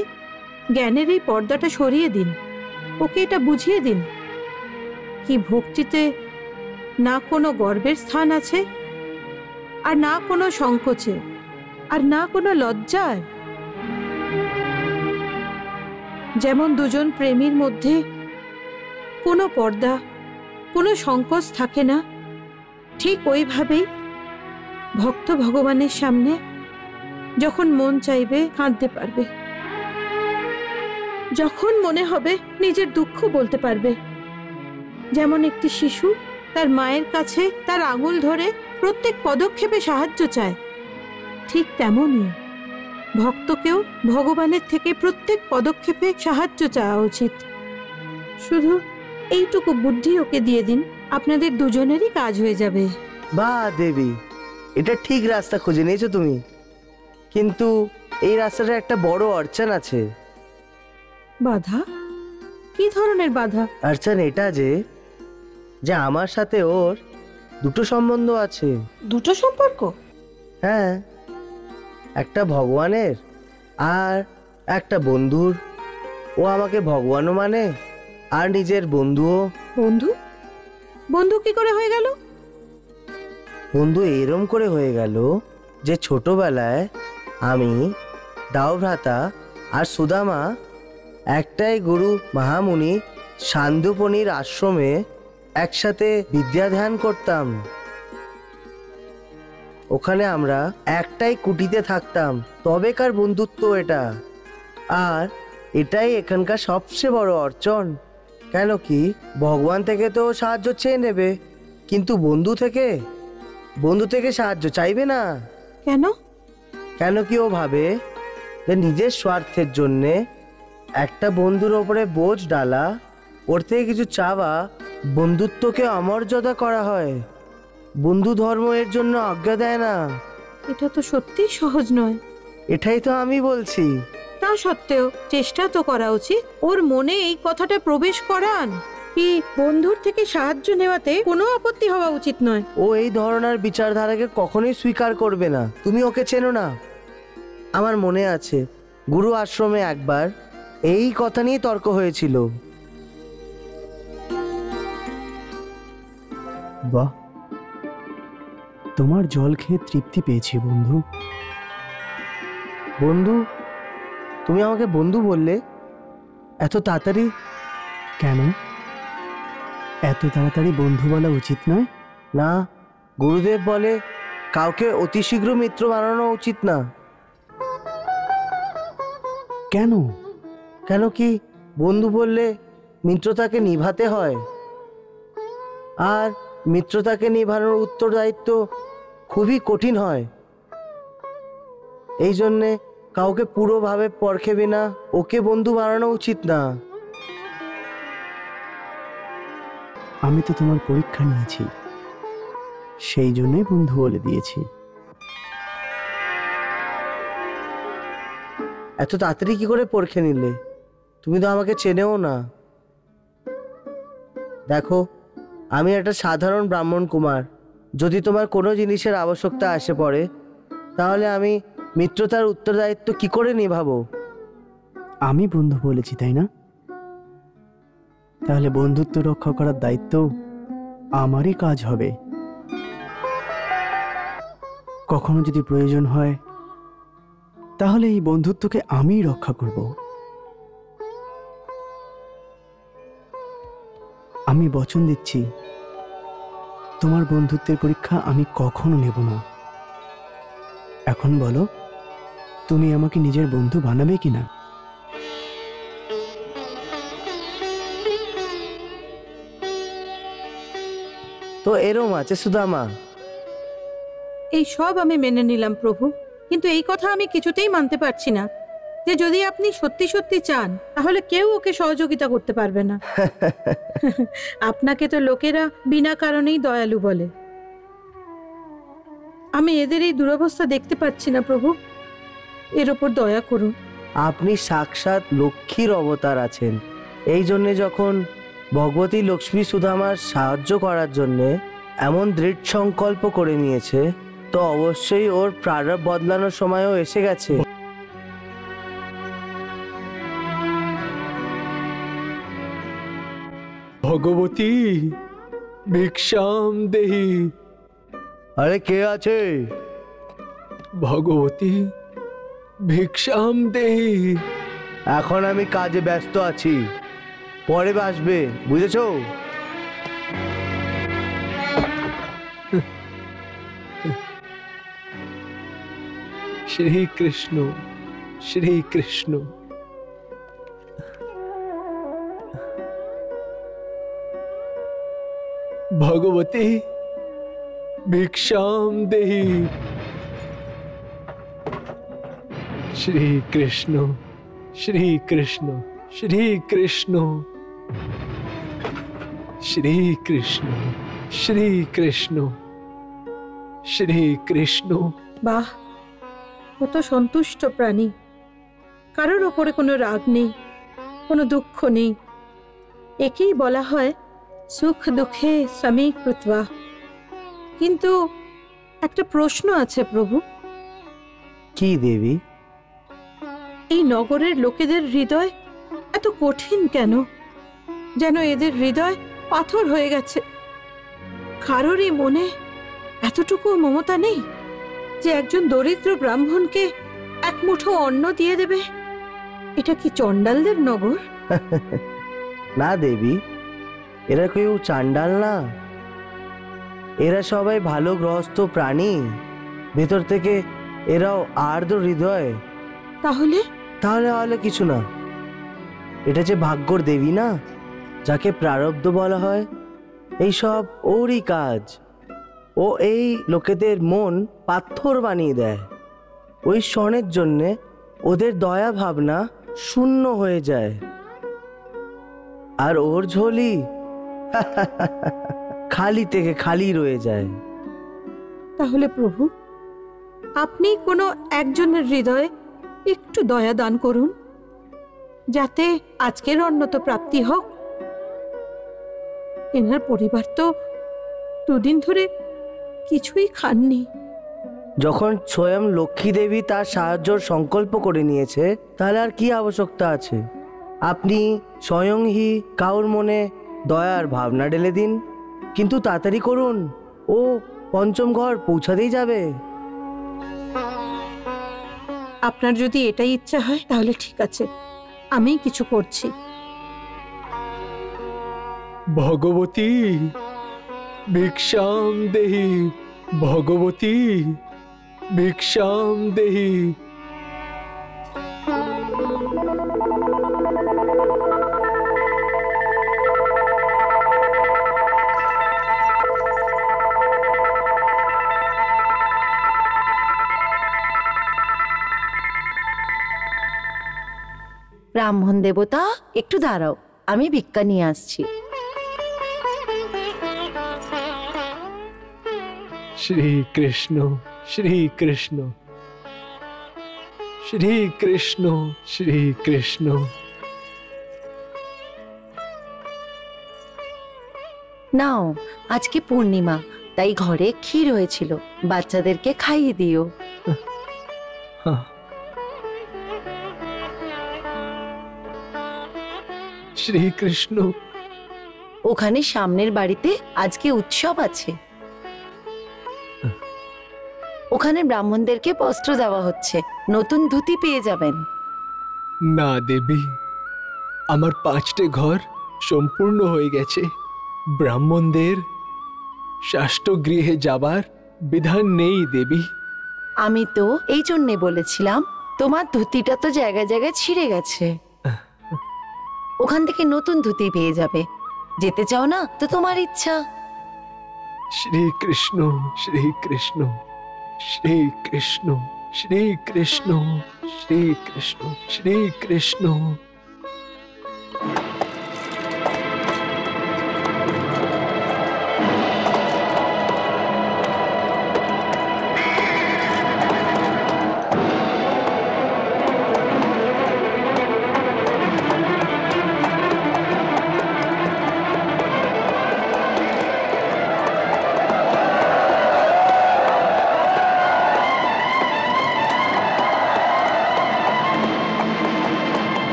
S6: জ্ঞানের এই পর্দাটা সরিয়ে দিন, ওকে এটা বুঝিয়ে দিন কি ভক্তিতে না কোনো গর্বের স্থান আছে, আর না কোনো সংকোচে, আর না কোনো লজ্জার। যেমন দুজন প্রেমীর মধ্যে কোনো পর্দা, কোনো সংকোচ থাকে না, ঠিক ওইভাবেই ভক্ত ভগবানের সামনে যখন মন চাইবে কাঁদতে পারবে, যখন মনে হবে নিজের দুঃখ বলতে পারবে। যেমন একটি শিশু তার মায়ের কাছে তার আঙুল ধরে প্রত্যেক পদক্ষেপে সাহায্য চায়, ঠিক তেমনই ভক্তকেও ভগবানের থেকে প্রত্যেক পদক্ষেপে সাহায্য চাওয়া উচিত। শুধু এইটুকু বুদ্ধি ওকে দিয়ে দিন, আপনাদের দুজনেরই কাজ হয়ে যাবে।
S5: বাহ দেবী, এটা ঠিক রাস্তা খুঁজে নিয়েছো তুমি, কিন্তু এই রাস্তাটা একটা বড় অড়চন আছে।
S6: বাধা? কি ধরনের বাধা?
S5: অড়চন এটা যে আমার সাথে ওর দুটো সম্বন্ধ আছে।
S6: দুটো সম্পর্ক?
S5: হ্যাঁ, একটা ভগবানের আর একটা বন্ধুর। ও আমাকে ভগবানও মানে আর নিজের বন্ধুও।
S6: বন্ধু? বন্ধু কি করে হয়ে গেল?
S5: বন্ধু এরম করে হয়ে গেল যে ছোটবেলায় আমি, দাওভ্রাতা আর সুদামা একটাই গুরু মহামুনি সান্দুপনির আশ্রমে একসাথে বিদ্যা ধ্যান করতাম। ওখানে আমরা একটাই কুটিতে থাকতাম, তবেকার বন্ধুত্ব এটা। আর এটাই এখানকার সবচেয়ে বড় অর্জন। কেন কি, ভগবান থেকে তো সাহায্য চেয়ে নেবে, কিন্তু বন্ধু থেকে সাহায্য চাইবে না।
S6: কেন?
S5: কেন কি ও ভাবে যে নিজের স্বার্থের জন্যে একটা বন্ধুর ওপরে বোঝ ডালা, ওর থেকে কিছু চাওয়া বন্ধুত্বকে অমর্যাদা করা হয়, বন্ধু ধর্ম এর জন্য আজ্ঞা দেয় না।
S6: এটা তো সত্যিই সহজ নয়।
S5: এটাই তো আমি বলছি।
S6: তা সত্ত্বেও চেষ্টা তো করা উচিত। ওর মনে এই কথাটা প্রবেশ করান কি বন্ধুর থেকে সাহায্য নেওয়াতে কোনো আপত্তি হওয়া উচিত নয়।
S5: ও এই ধরনের বিচারধারাকে কখনোই স্বীকার করবে না। তুমি ওকে চেনো না? আমার মনে আছে গুরু আশ্রমে একবার এই কথা নিয়ে তর্ক হয়েছিল।
S4: বাহ, তোমার জল খেয়ে তৃপ্তি পেয়েছি বন্ধু।
S5: বন্ধু? তুমি আমাকে বন্ধু বললে এত তাড়াতাড়ি?
S4: কেন, এত তাড়াতাড়ি বন্ধু বলা উচিত নয়?
S5: না, গুরুদেব বলে কাউকে অতি শীঘ্র মিত্র বানানো উচিত না।
S4: কেন?
S5: কেন কি, বন্ধু বললে মিত্রতাকে নিভাতে হয়, আর মিত্রতাকে নিভানোর উত্তরদায়িত্ব খুবই কঠিন হয়। এই জন্যে কাউকে পুরোভাবে পরখে বিনা ওকে বন্ধু বানানো উচিত না।
S4: আমি তো তোমার পরীক্ষা নিয়েছি, সেই জন্যই বন্ধু বলে দিয়েছি।
S5: এত তাড়াতাড়ি কি করে পরখে নিলে? তুমি তো আমাকে চেনেও না। দেখো, আমি একটা সাধারণ ব্রাহ্মণ কুমার। যদি তোমার কোনো জিনিসের আবশ্যকতা আসে পড়ে, তাহলে আমি মিত্রতার উত্তরদায়িত্ব কি করে নিভাবো?
S4: আমি বন্ধু বলেছি, তাই না? তাহলে বন্ধুত্ব রক্ষা করার দায়িত্ব আমারই কাজ হবে। কখনো যদি প্রয়োজন হয় তাহলে এই বন্ধুত্বকে আমিই রক্ষা করব। আমি বচন দিচ্ছি, তোমার বন্ধুত্বের পরীক্ষা আমি কখনো নেব না। এখন বলো, তুমি আমাকে নিজের বন্ধু বানাবে কিনা?
S5: তো এরম আছে সুদামা?
S6: এই সব আমি মেনে নিলাম প্রভু, কিন্তু এই কথা আমি কিছুতেই মানতে পারছি না যে যদি আপনি সত্যি সত্যি চান তাহলে কেউ ওকে সহযোগিতা করতে পারবে না। আপনাকে তো লোকেরা বিনা কারণেই দয়ালু বলে। আমি এদের এই দুরবস্থা দেখতে পাচ্ছি না প্রভু, এর ওপর দয়া করুন।
S5: আপনি সাক্ষাৎ লক্ষ্মীর অবতার আছেন। এই জন্যে যখন ভগবতী লক্ষ্মী সুদামার সাহায্য করার জন্যে এমন দৃঢ় সংকল্প করে নিয়েছে, তো অবশ্যই ওর প্রারব্ধ বদলানোর সময়ও এসে গেছে।
S3: ভগবতী ভিক্ষাম দেহি।
S5: আরে কে আছে?
S3: ভগবতী ভিক্ষাম দেহি।
S5: এখন আমি কাজে ব্যস্ত আছি, পরে আসবে, বুঝেছো?
S3: শ্রীকৃষ্ণ শ্রীকৃষ্ণ। ভগবতী ভিক্ষাম দেহি। শ্রীকৃষ্ণ শ্রীকৃষ্ণ শ্রীকৃষ্ণ শ্রীকৃষ্ণ শ্রীকৃষ্ণ শ্রীকৃষ্ণ।
S6: বাহ, কত সন্তুষ্ট প্রাণী, কারোর ওপরে কোনো রাগ নেই, কোনো দুঃখ নেই। একেই বলা হয় সুখ দুঃখে সমীকৃত্বা। কিন্তু একটা প্রশ্ন আছে প্রভু।
S5: কি দেবী?
S6: এই নগরের লোকেদের হৃদয় এত কঠিন কেন? যেন এদের হৃদয় পাথর হয়ে গেছে। কারোরই মনে এতটুকু মমতা নেই যে একজন দরিদ্র ব্রাহ্মণকে এক মুঠো অন্ন দিয়ে দেবে। এটা কি চণ্ডালদের নগর?
S5: না দেবী, এরা কেউ চাণ্ডাল না। এরা সবাই ভালো গৃহস্থ প্রাণী। ভেতর থেকে এরাও আর্দ্র হৃদয়।
S6: তাহলে
S5: তাহলে হলে কিছু না। এটা যে ভাগ্যর দেবী না, যাকে প্রারব্ধ বলা হয়, এই সব ওরই কাজ। ও এই লোকেদের মন পাথর বানিয়ে দেয়। ওই ক্ষণের জন্যে ওদের দয়া ভাবনা শূন্য হয়ে যায়। আর ওর ঝোলি খালি থেকে খালি রয়ে যায়।
S6: তাহলে প্রভু, আপনি কোনো একজনের হৃদয়ে একটু দয়া দান করুন, যাতে আজকের অন্ন তো প্রাপ্তি হোক। এনার পরিবার তো দুদিন ধরে কিছুই খাননি।
S5: যখন স্বয়ং লক্ষ্মী দেবী তার সাহায্যর সংকল্প করে নিয়েছে, তাহলে আর কি আবশ্যকতা আছে? আপনি স্বয়ংই কাউর মনে দয়ার ভাবনা ঢেলে দিন, কিন্তু তাড়াতাড়ি করুন, ও পঞ্চম ঘর পৌঁছাতেই যাবে।
S6: আপনার যদি এটাই ইচ্ছা হয় তাহলে ঠিক আছে, আমি কিছু করছি।
S3: ভগবতী ভিক্ষাম দেহি, ভগবতী ভিক্ষাম দেহি।
S7: ব্রাহ্মণ দেবতা, একটু দাঁড়াও, আমি ভিক্ষা নিয়ে আসছি।
S3: শ্রীকৃষ্ণ শ্রীকৃষ্ণ শ্রীকৃষ্ণ শ্রীকৃষ্ণ।
S7: নাও, আজকে পূর্ণিমা, তাই ঘরে ক্ষীর হয়েছিল, বাচ্চাদেরকে খাইয়ে দিও।
S3: শ্রীকৃষ্ণ।
S7: ওখানে সামনের বাড়িতে আজকে উৎসব আছে, ওখানে ব্রাহ্মণদেরকে বস্ত্র দেওয়া হচ্ছে, নতুন ধুতি পেয়ে যাবেন।
S3: না দেবী, আমার 5টে ঘর সম্পূর্ণ হয়ে গেছে। ব্রাহ্মণদের শাস্ত্রগৃহে যাবার বিধান নেই দেবী।
S7: আমি তো এই জন্যে বলেছিলাম, তোমার ধুতিটা তো জায়গায় জায়গায় ছিঁড়ে গেছে, ওখান থেকে নতুন ধুতি পেয়ে যাবে। যেতে চাও না তো তোমার ইচ্ছা।
S3: শ্রীকৃষ্ণ শ্রীকৃষ্ণ শ্রীকৃষ্ণ শ্রীকৃষ্ণ শ্রীকৃষ্ণ শ্রীকৃষ্ণ।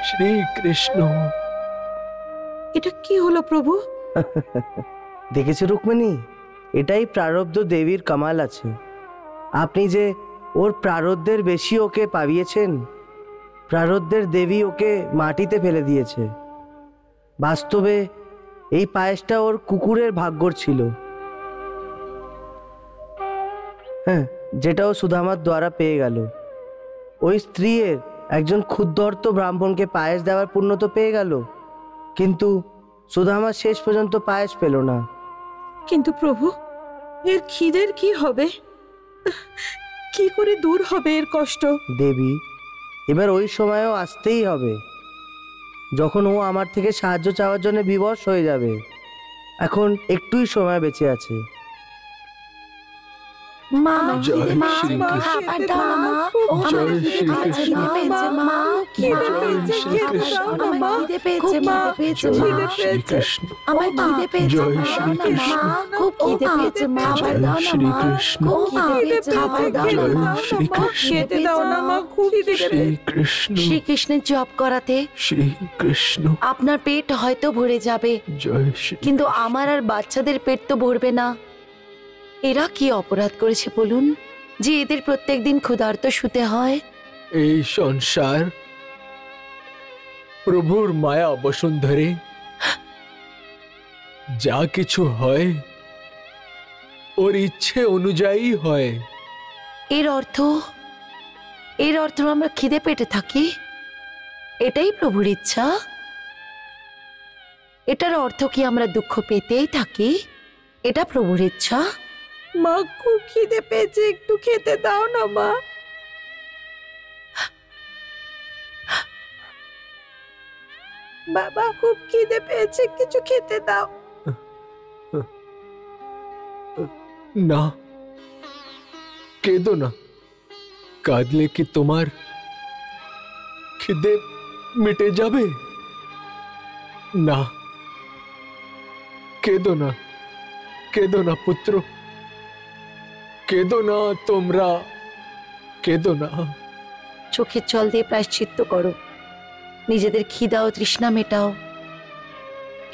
S3: শ্রীকৃষ্ণ।
S6: এটা কি হলো প্রভু?
S5: দেখেছো রুক্মিণী, এটাই প্রারব্ধ দেবীর কামাল আছে। আপনি যে ওর প্রারব্ধের বেশি ওকে পাবিয়েছেন, প্রারব্ধের দেবী ওকে মাটিতে ফেলে দিয়েছে। বাস্তবে এই পায়েসটা ওর কুকুরের ভাগ্যর ছিল, হ্যাঁ, যেটা ও সুধামার দ্বারা পেয়ে গেল। ওই স্ত্রীর একজন ক্ষুদ্রর্ত ব্রাহ্মণকে পায়েস দেওয়ার পুণ্য তো পেয়ে গেল, কিন্তু সুধামা শেষ পর্যন্ত পায়েস পেল না।
S6: কিন্তু প্রভু, এর খিদের কি হবে? কি করে দূর হবে এর কষ্ট?
S5: দেবী, এবার ওই সময়ও আসতেই হবে যখন ও আমার থেকে সাহায্য চাওয়ার জন্য বিবশ হয়ে যাবে। এখন একটুই সময় বেঁচে আছে।
S7: মা
S3: জয়
S7: মা,
S3: শ্রীকৃষ্ণ।
S7: খাবার দাও না মা। ও
S3: জয়
S7: আমার খিদে
S3: শ্রীকৃষ্ণ।
S7: পেয়েছে মা, খিদে
S3: জয়
S7: পেয়েছে,
S3: শ্রীকৃষ্ণ।
S7: আমার খিদে পেয়েছে, খিদে পেয়েছে
S3: জয়
S7: মা।
S3: শ্রীকৃষ্ণ।
S7: আমার খিদে পেয়েছে,
S3: জয়
S7: খাবার দাও না
S3: শ্রীকৃষ্ণ।
S7: মা। খুব খিদে পেয়েছে মা, খাবার
S3: জয়
S7: দাও না মা।
S3: শ্রীকৃষ্ণ।
S7: খুব খিদে পেয়েছে, খাবার দাও না
S3: জয়
S7: মা।
S3: শ্রীকৃষ্ণ।
S6: খেতে দাও না মা, খুব খিদে পেয়েছে।
S3: শ্রীকৃষ্ণ।
S7: শ্রীকৃষ্ণের জপ করাতে
S3: শ্রীকৃষ্ণ।
S7: আপনার পেট হয়তো ভরে যাবে,
S3: জয় শ্রী।
S7: কিন্তু আমার আর বাচ্চাদের পেট তো ভরবে না। এরা কি অপরাধ করেছে বলুন যে এদের প্রত্যেকদিন ক্ষুধার্ত শুতে হয়?
S3: এই সংসার প্রভুর মায়া বসুন্ধরে যা কিছু হয় ওর ইচ্ছে অনুযায়ী হয়।
S7: এর অর্থ আমরা খিদে পেটে থাকি, এটাই প্রভুর ইচ্ছা? এটার অর্থ কি আমরা দুঃখ পেতেই থাকি, এটা প্রভুর ইচ্ছা?
S6: মা খুব খিদে পেয়েছে, একটু খেতে দাও না মা। বাবা খুব খিদে পেয়েছে, কিছু খেতে দাও।
S3: না, কেঁদো না। কাঁদলে কি তোমার খিদে মিটে যাবে? না, কেঁদো না, কেঁদো না পুত্র, কেঁদো না, তোমরা কেঁদো না।
S7: চোখের জল দিয়ে প্রায়শ্চিত্ত করো, নিজেদের খিদা ও তৃষ্ণা মেটাও।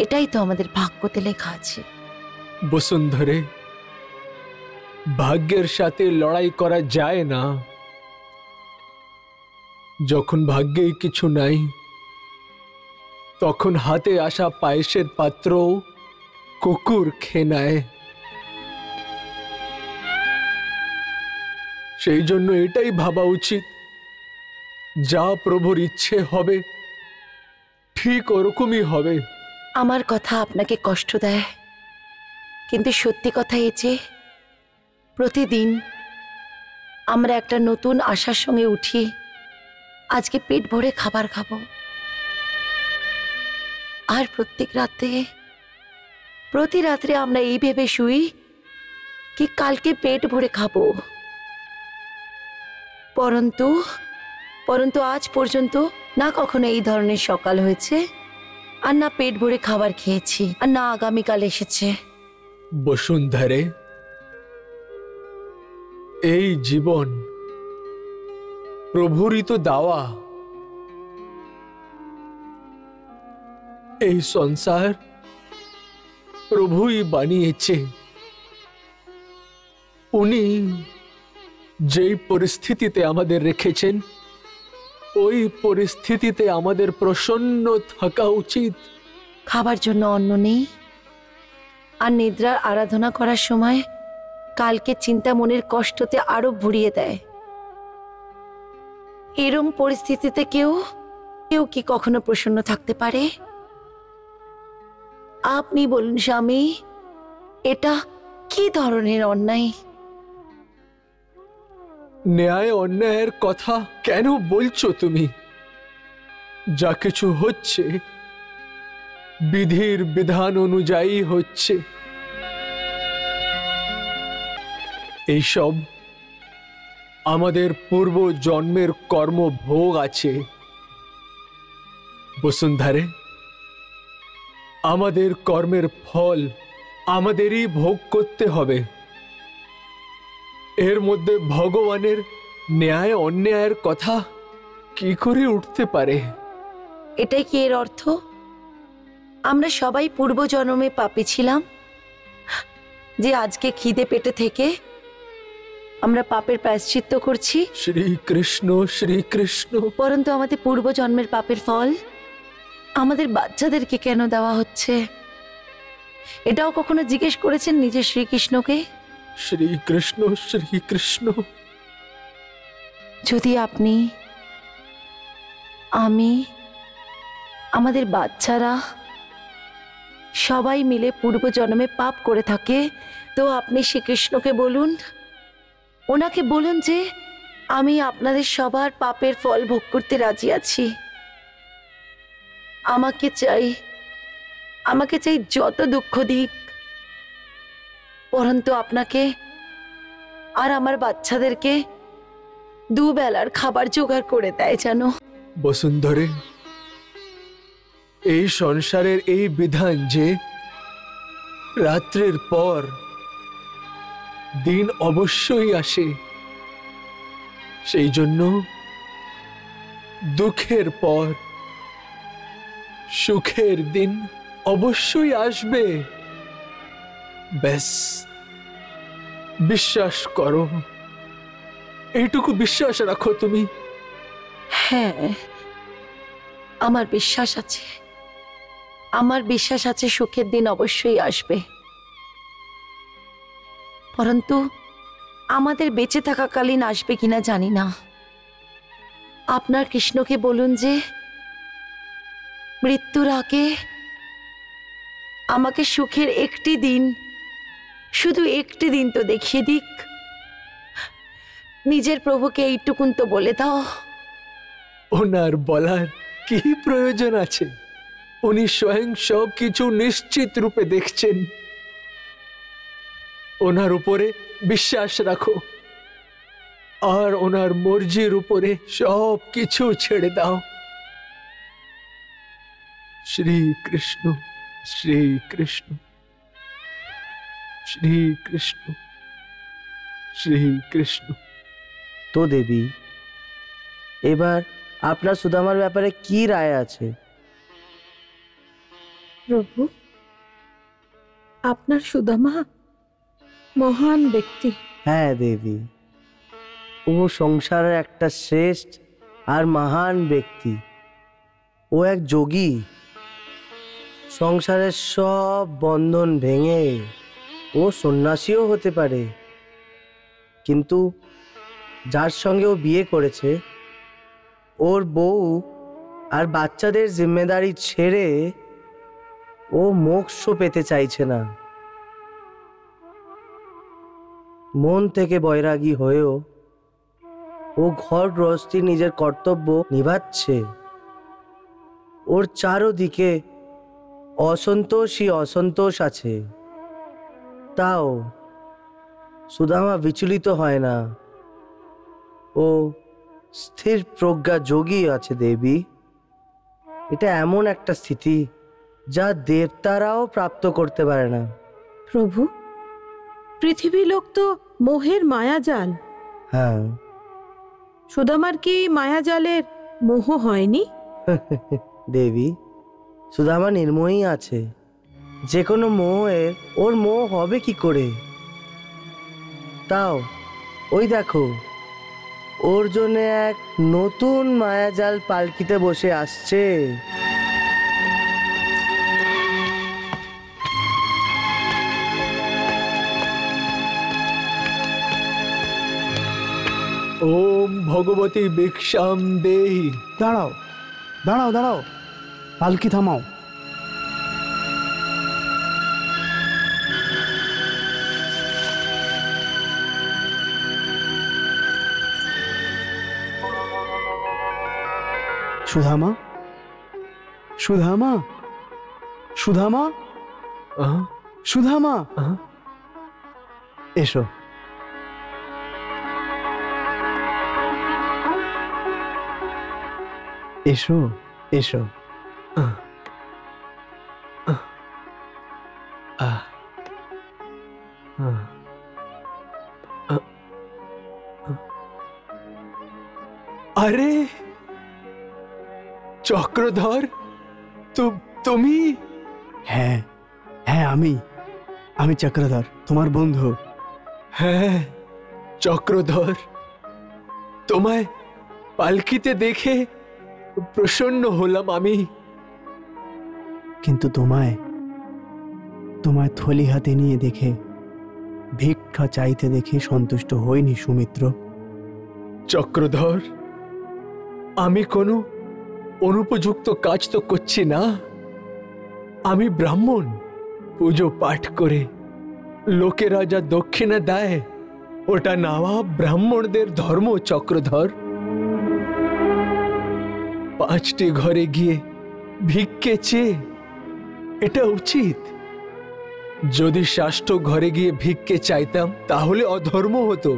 S7: এটাই তো আমাদের ভাগ্যতে লেখা আছে।
S3: বসুন্ধরে ভাগ্যের সাথে লড়াই করা যায় না। যখন ভাগ্যেই কিছু নাই, তখন হাতে আসা পায়েসের পাত্র কুকুর খেয়ে নেয়। সেই জন্য এটাই ভাবা উচিত, যা প্রভুর ইচ্ছে হবে ঠিক ওরকমই হবে।
S7: আমার কথা আপনাকে কষ্ট দেয়, কিন্তু সত্যি কথা এই যে প্রতিদিন আমরা একটা নতুন আশার সঙ্গে উঠি, আজকে পেট ভরে খাবার খাবো। আর প্রতি রাত্রে আমরা এই ভেবে শুই কি কালকে পেট ভরে খাবো। পরন্তু আজ পর্যন্ত না কখনো এই ধরনের সকাল হয়েছে, আর না পেট ভরে খাবার খেয়েছি, আর না আগামীকাল এসেছে।
S3: বসুন্ধরে এই জীবন প্রভুরই তো দেওয়া। এই সংসার প্রভুই বানিয়েছে। উনি যেই পরিস্থিতিতে আমাদের রেখেছেন, ওই পরিস্থিতিতে আমাদের প্রসন্ন থাকা উচিত।
S7: খাবার জন্য অন্ন নেই, আর নিদ্রার আরাধনা করার সময় কালকে চিন্তা মনের কষ্টতে আরো ভরিয়ে দেয়। এরম পরিস্থিতিতে কেউ কি কখনো প্রসন্ন থাকতে পারে? আপনি বলুন স্বামী, এটা কি ধরনের অন্যায়?
S3: ন্যায় অন্যায়ের কথা কেন বলছো তুমি? যা কিছু হচ্ছে বিধির বিধান অনুযায়ী হচ্ছে। এইসব আমাদের পূর্ব জন্মের কর্মভোগ আছে। বসুন্ধরে আমাদের কর্মের ফল আমাদেরই ভোগ করতে হবে। এর মধ্যে ভগবানের ন্যায় অন্যায়ের কথা কি করে উঠতে পারে?
S7: এটাই কি এর অর্থ? আমরা সবাই পূর্বজন্মে পাপী ছিলাম, যে আজকে খিদে পেটে থেকে আমরা পাপের প্রায়শ্চিত্ত করছি।
S3: শ্রীকৃষ্ণ শ্রীকৃষ্ণ।
S7: পরন্তু আমাদের পূর্বজন্মের পাপের ফল আমাদের বাচ্চাদেরকে কেন দেওয়া হচ্ছে? এটাও কখনো জিজ্ঞেস করেছেন নিজের শ্রীকৃষ্ণকে?
S3: শ্রীকৃষ্ণ শ্রীকৃষ্ণ।
S7: যদি আপনি, আমি, আমাদের বাচ্চারা সবাই মিলে পূর্বজন্মে পাপ করে থাকে, তো আপনি শ্রীকৃষ্ণকে বলুন, ওনাকে বলুন যে আমি আপনাদের সবার পাপের ফল ভোগ করতে রাজি আছি। আমাকে চাই যত দুঃখ দিক, পরন্তু আপনাকে আর আমার বাচ্চাদেরকে দুবেলার খাবার জোগাড় করে দেয় জানো।
S3: বসুন্ধরে, এই সংসারের এই বিধান যে রাত্রের পর দিন অবশ্যই আসে, সেই জন্য দুঃখের পর সুখের দিন অবশ্যই আসবে। ব্যাস বিশ্বাস করো, এইটুকু বিশ্বাস রাখো তুমি।
S7: হ্যাঁ, আমার বিশ্বাস আছে, আমার বিশ্বাস আছে সুখের দিন অবশ্যই আসবে। পরন্তু আমাদের বেঁচে থাকাকালীন আসবে কিনা জানি না। আপনার কৃষ্ণকে বলুন যে মৃত্যুর আগে আমাকে সুখের একটি দিন, শুধু একটি দিন তো দেখিয়ে দিক। নিজের প্রভুকে এইটুকুন তো বলে দাও।
S3: ওনার বলার কি প্রয়োজন আছে? উনি স্বয়ং সব কিছু নিশ্চিত রূপে দেখছেন। ওনার উপরে বিশ্বাস রাখো আর ওনার মর্জির উপরে সব কিছু ছেড়ে দাও। শ্রীকৃষ্ণ শ্রীকৃষ্ণ শ্রীকৃষ্ণ শ্রীকৃষ্ণ।
S5: তো দেবী, এবার আপনার সুদামার ব্যাপারে কি রায় আছে?
S6: প্রভু, আপনার সুদামা মহান ব্যক্তি।
S5: হ্যাঁ দেবী, ও সংসারের একটা শ্রেষ্ঠ আর মহান ব্যক্তি। ও এক যোগী। সংসারের সব বন্ধন ভেঙে ও সন্ন্যাসীও হতে পারে, কিন্তু যার সঙ্গে ও বিয়ে করেছে ওর বউ আর বাচ্চাদের জিম্মেদারি ছেড়ে ও মোক্ষ পেতে চাইছে না। মন থেকে বৈরাগী হয়েও ও ঘর গৃহস্থী নিজের কর্তব্য নিভাচ্ছে। ওর চারদিকে অসন্তোষই অসন্তোষ আছে, তাও সুদামা বিচলিত হয় না। ও স্থির প্রজ্ঞা যোগী আছে দেবী। এটা এমন একটা স্থিতি যা দেবতারাও প্রাপ্ত করতে পারে না।
S6: প্রভু, পৃথিবী লোক তো মোহের মায়াজাল।
S5: হ্যাঁ,
S6: সুদামার কি মায়াজালের মোহ হয়নি?
S5: দেবী, সুদামা নির্মোহী আছে। যে কোনো মোহের ওর মোহ হবে কি করে? তাও ওই দেখো, ওর জন্য এক নতুন মায়াজাল পালকিতে বসে আসছে।
S3: ওম ভগবতী ভিক্ষাম দেহি।
S4: দাঁড়াও দাঁড়াও দাঁড়াও, পালকি থামাও। সুধামা, সুধামা, সুধামা, সুধামা, এসো। এসো এসো।
S3: আরে চক্রধর, তুমি?
S4: হ্যাঁ হ্যাঁ, আমি চক্রধর, তোমার বন্ধু।
S3: হ্যাঁ চক্রধর, তোমায় পালকিতে দেখে প্রসন্ন হলাম আমি।
S4: কিন্তু তোমায় থলি হাতে নিয়ে দেখে, ভিক্ষা চাইতে দেখে সন্তুষ্ট হইনি সুমিত্র।
S3: চক্রধর, আমি কোনো অনুপযুক্ত কাজ তো করছি না। আমি ব্রাহ্মণ, পুজো পাঠ করে লোকেরা যা দক্ষিণা দেয় ওটা নেওয়া ব্রাহ্মণদের ধর্ম। চক্রধর, 5টি ঘরে গিয়ে ভিক্ষে চেয়ে এটা উচিত? যদি শাস্ত্র ঘরে গিয়ে ভিক্ষে চাইতাম তাহলে অধর্ম হতো,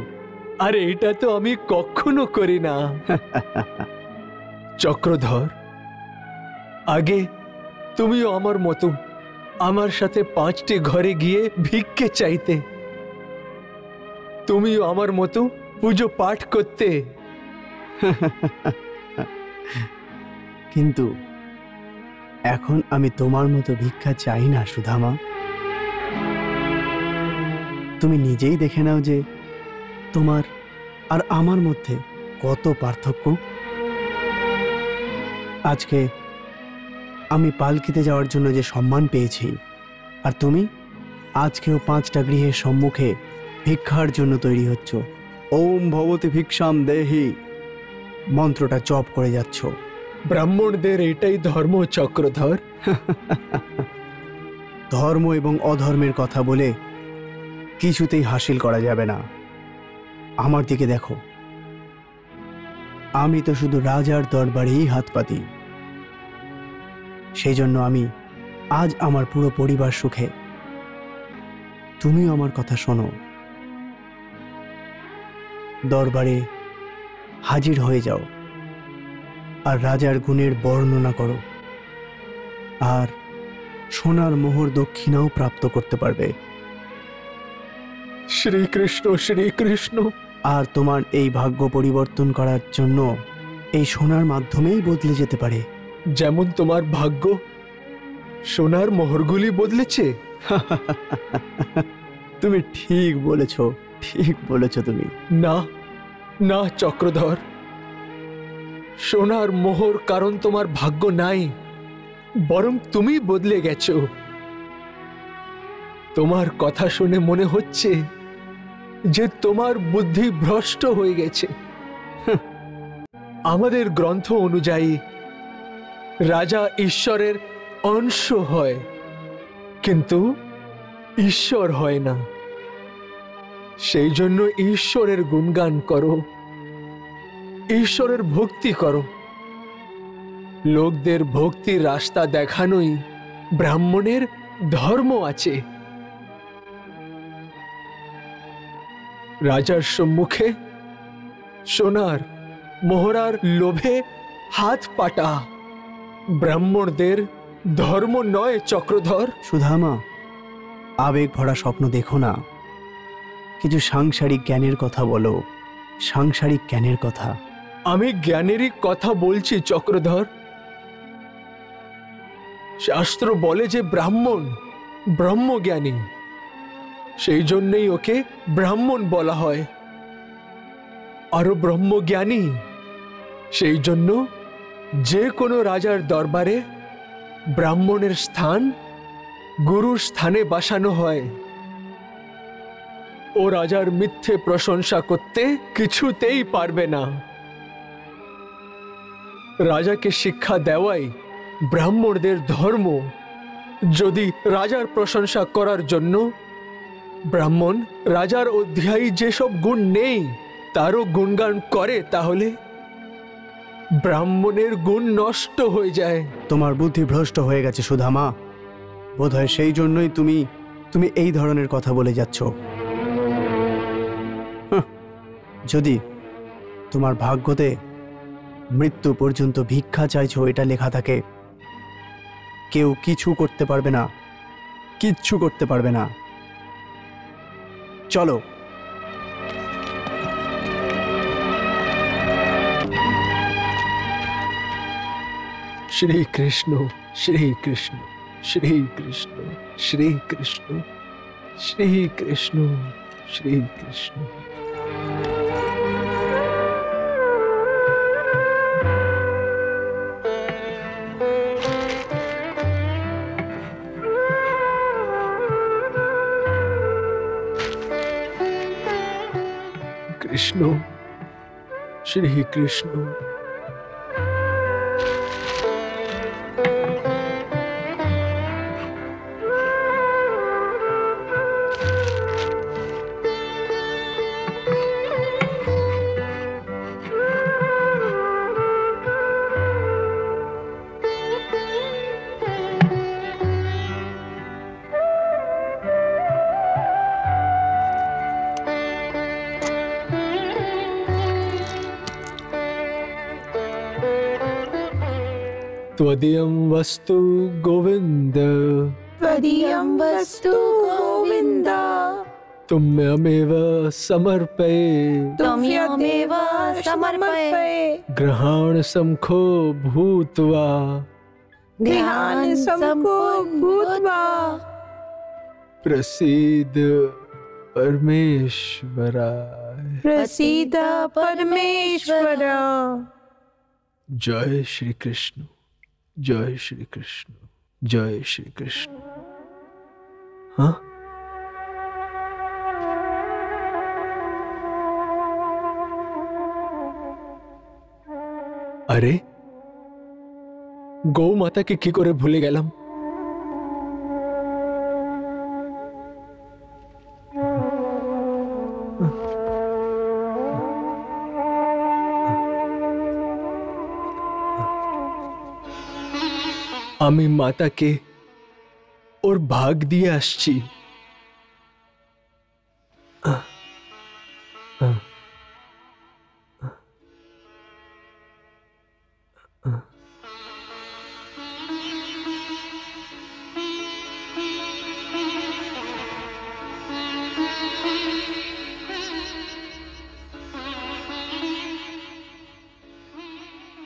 S3: আর এটা তো আমি কখনো করি না। চক্রধর, আগে তুমিও আমার মতো আমার সাথে 5টি ঘরে গিয়ে ভিক্ষে চাইতে, তুমিও আমার মতো পুজো পাঠ করতে।
S4: কিন্তু এখন আমি তোমার মতো ভিক্ষা চাই না সুধামা। তুমি নিজেই দেখে নাও যে তোমার আর আমার মধ্যে কত পার্থক্য। আজকে আমি পালকিতে যাওয়ার জন্য যে সম্মান পেয়েছি, আর তুমি আজকেও 5টা গৃহের সম্মুখে ভিক্ষার জন্য তৈরি হচ্ছ। ওম ভবতি ভিক্ষাম দেহি মন্ত্রটা জপ করে যাচ্ছ।
S3: ব্রাহ্মণদের এটাই ধর্ম চক্রধর।
S4: ধর্ম এবং অধর্মের কথা বলে কিছুতেই হাসিল করা যাবে না। আমার দিকে দেখো, আমি তো শুধু রাজার দরবারেই হাত পাতি। সেই জন্য আমি আজ আমার পুরো পরিবার সুখে। তুমিও আমার কথা শোনো, দরবারে হাজির হয়ে যাও আর রাজার গুণের বর্ণনা করো, আর সোনার মোহর দক্ষিণাও প্রাপ্ত করতে পারবে।
S3: শ্রীকৃষ্ণ শ্রীকৃষ্ণ।
S4: আর তোমার এই ভাগ্য পরিবর্তন করার জন্য এই সোনার মাধ্যমেই বদলে যেতে পারে।
S3: যেমন তোমার ভাগ্য সোনার মোহরগুলি বদলেছে।
S4: তুমি ঠিক বলেছ, ঠিক বলেছ তুমি।
S3: না না চক্রধর, সোনার মোহর কারণ তোমার ভাগ্য নাই, বরং তুমি বদলে গেছো। তোমার কথা শুনে মনে হচ্ছে যে তোমার বুদ্ধি ভ্রষ্ট হয়ে গেছে। আমাদের গ্রন্থ অনুযায়ী রাজা ঈশ্বরের অংশ হয়, কিন্তু ঈশ্বর হয় না। সেই জন্য ঈশ্বরের গুণগান করো, ঈশ্বরের ভক্তি করো। লোকদের ভক্তির রাস্তা দেখানোই ব্রাহ্মণের ধর্ম আছে। রাজার সম্মুখে সোনার মোহরার লোভে হাত পাটা ব্রাহ্মণদের ধর্ম নয় চক্রধর।
S4: সুধামা, আবেগ ভরা স্বপ্ন দেখো না, কিছু সাংসারিক জ্ঞানের কথা বলো, সাংসারিক জ্ঞানের কথা।
S3: আমি জ্ঞানেরই কথা বলছি চক্রধর। শাস্ত্র বলে যে ব্রাহ্মণ ব্রহ্মজ্ঞানী, সেই জন্যই ওকে ব্রাহ্মণ বলা হয়। আরো ব্রহ্মজ্ঞানী, সেই জন্য যে কোনো রাজার দরবারে ব্রাহ্মণের স্থান গুরুর স্থানে বসানো হয়। ও রাজার মিথ্যে প্রশংসা করতে কিছুতেই পারবে না। রাজাকে শিক্ষা দেওয়াই ব্রাহ্মণদের ধর্ম। যদি রাজার প্রশংসা করার জন্য ব্রাহ্মণ রাজার অধ্যায়ী যেসব গুণ নেই তারও গুণগান করে, তাহলে ব্রাহ্মণের গুণ নষ্ট হয়ে যায়।
S4: তোমার বুদ্ধি ভ্রষ্ট হয়ে গেছে সুধামা। বোধহয় সেই জন্যই তুমি এই ধরনের কথা বলে যাচ্ছ। যদি তোমার ভাগ্যতে মৃত্যু পর্যন্ত ভিক্ষা চাইছো এটা লেখা থাকে, কেউ কিছু করতে পারবে না, কিচ্ছু করতে পারবে না। চলো।
S3: শ্রীকৃষ্ণ শ্রীকৃষ্ণ শ্রীকৃষ্ণ শ্রীকৃষ্ণ শ্রীকৃষ্ণ শ্রীকৃষ্ণ। কৃষ্ণ শ্রীকৃষ্ণ। त्वदीयं वस्तु गोविंद
S7: त्वदीयं वस्तु गोविन्द
S3: तुम्यमेव समर्पये
S7: त्वमेव समर्पये
S3: ग्रहण समखो भूत्वा
S7: ध्यान समको भूत्वा
S3: प्रसीद परमेश्वराय।
S6: प्रसीद परमेश्वर।
S3: जय श्री कृष्ण, जय श्री कृष्ण, जय श्री कृष्ण। हाँ, अरे गौ माता के की करे भूले गेलाम। আমি মাতাকে ওর ভাগ দিয়ে আসছি।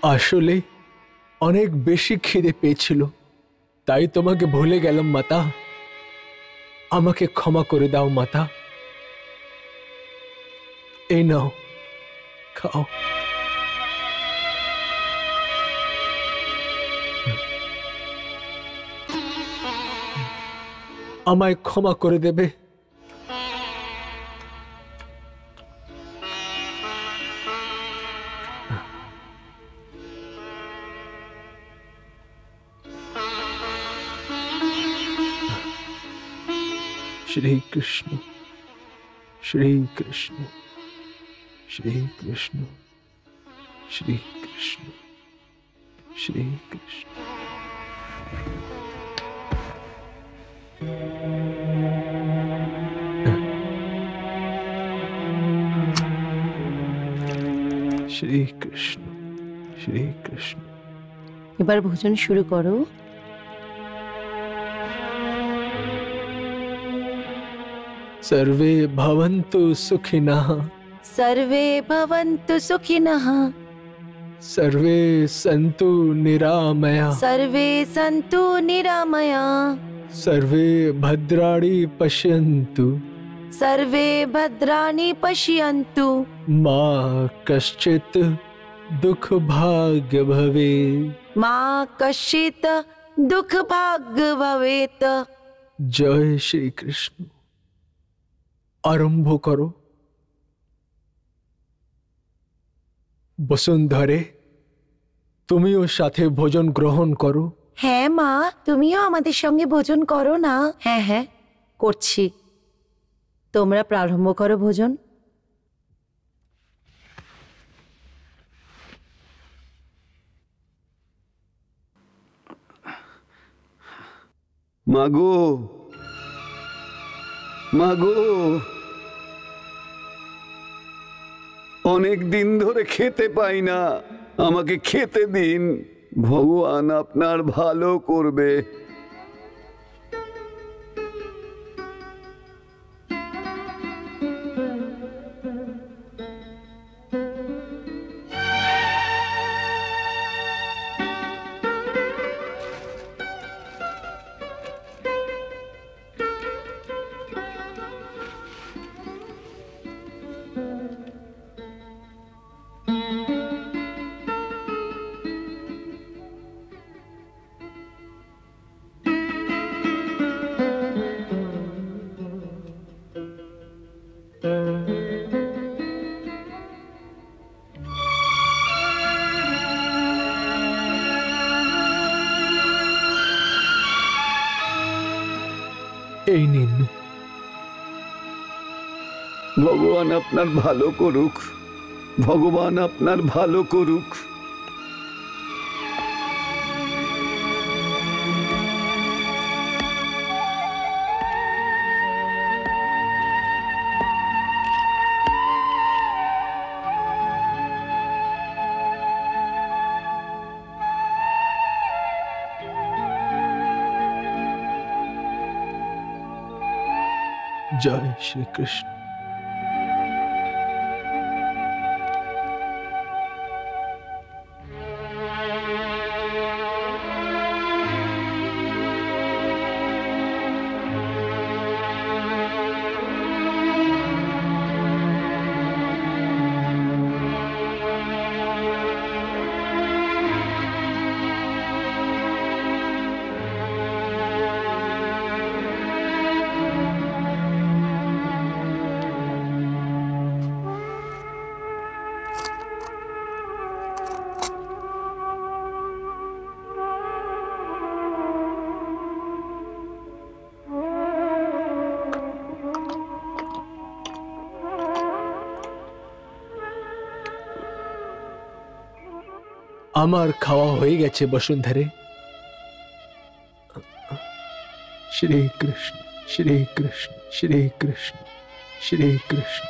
S3: আসলে অনেক বেশি খিদে পেয়েছিল, তাই তোমাকে ভুলে গেলাম মাতা। আমাকে ক্ষমা করে দাও মাতা। এই নাও, খাও। আমায় ক্ষমা করে দেবে? श्री कृष्ण, श्री कृष्ण, श्री कृष्ण, श्री कृष्ण, श्री कृष्ण। श्री कृष्ण, श्री कृष्ण।
S7: এবার ভোজন শুরু করো।
S3: सर्वे भवन्तु सुखिनः,
S7: सर्वे भवन्तु सुखिनः,
S3: सर्वे सन्तु निरामया,
S7: सर्वे सन्तु निरामया,
S3: सर्वे भद्राणि पश्यन्तु,
S7: सर्वे भद्राणि पश्यन्तु,
S3: मा कश्चित् दुःख भाग्य भवे,
S7: मा कश्चित् दुःख भाग्य भवेत्।
S3: जय श्री कृष्ण। आरंभ करो। বসুন্ধরে, তুমিও সাথে ভোজন গ্রহণ করো।
S7: হ্যাঁ মা, তুমিও আমাদের সঙ্গে ভোজন করো না। হ্যাঁ হ্যাঁ, করছি। তোমরা প্রারম্ভ করো ভোজন।
S8: মাগো, মাগো, অনেক দিন ধরে খেতে পাই না, আমাকে খেতে দিন। ভগবান আপনার ভালো করবে।
S3: এই নিন।
S8: ভগবান আপনার ভালো করুক, ভগবান আপনার ভালো করুক।
S3: জয় শ্রীকৃষ্ণ। আমার খাওয়া হয়ে গেছে বসুন্ধরে। শ্রীকৃষ্ণ শ্রীকৃষ্ণ শ্রীকৃষ্ণ শ্রীকৃষ্ণ।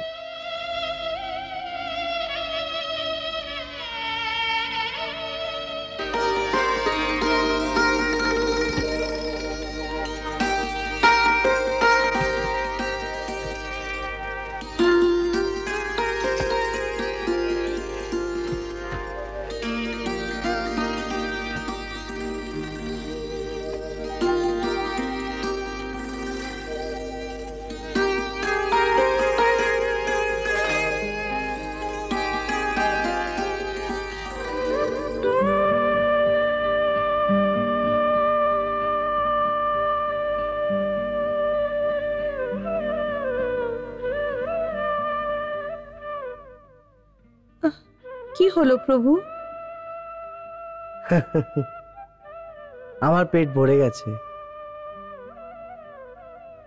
S6: কি হলো প্রভু?
S5: আমার পেট ভরে গেছে।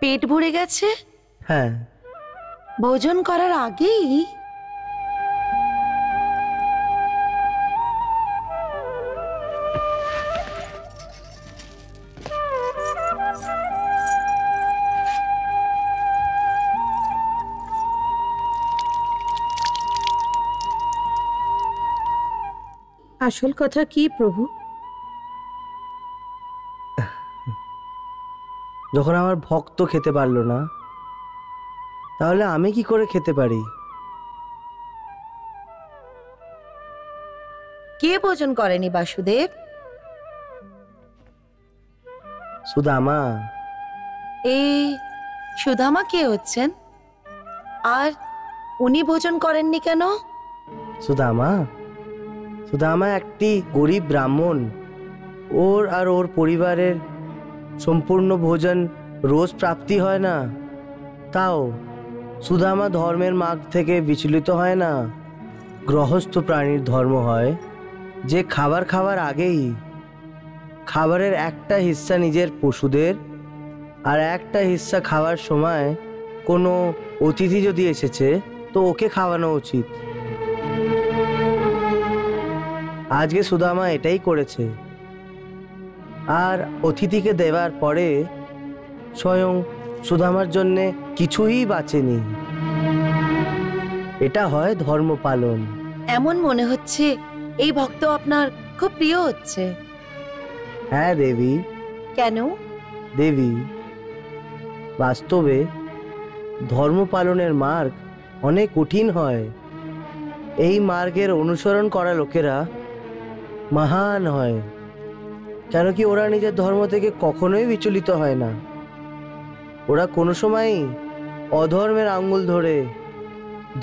S7: পেট ভরে গেছে?
S5: হ্যাঁ।
S7: ভোজন করার আগেই?
S6: আসল কথা কি প্রভু?
S5: যখন আমার ভক্ত খেতে পারলো না, তাহলে আমি কি করে খেতে পারি?
S7: কে ভোজন করেনি বাসুদেব?
S5: সুদামা।
S7: এই সুদামা কে হচ্ছেন? আর উনি ভোজন করেননি কেন?
S5: সুদামা সুদামা একটি গরিব ব্রাহ্মণ। ওর আর ওর পরিবারের সম্পূর্ণ ভোজন রোজ প্রাপ্তি হয় না। তাও সুদামা ধর্মের মার্গ থেকে বিচলিত হয় না। গৃহস্থ প্রাণীর ধর্ম হয় যে খাবার খাওয়ার আগেই খাবারের একটা হিস্সা নিজের পশুদের আর একটা হিস্সা খাওয়ার সময় কোনো অতিথি যদি এসেছে তো ওকে খাওয়ানো উচিত। আজকে সুদামা এটাই করেছে। আর অতিথিকে দেওয়ার পরে স্বয়ং সুদামার জন্যে কিছুই বাঁচেনি। এটা হয় ধর্ম পালন।
S7: এমন মনে হচ্ছে এই ভক্ত আপনার খুব প্রিয় হচ্ছে।
S5: হ্যাঁ দেবী।
S7: কেন?
S5: দেবী, বাস্তবে ধর্ম পালনের মার্গ অনেক কঠিন হয়। এই মার্গের অনুসরণ করা লোকেরা মহান হয়, কেন কি ওরা নিজের ধর্ম থেকে কখনোই বিচলিত হয় না। ওরা কোনো সময়ই অধর্মের আঙ্গুল ধরে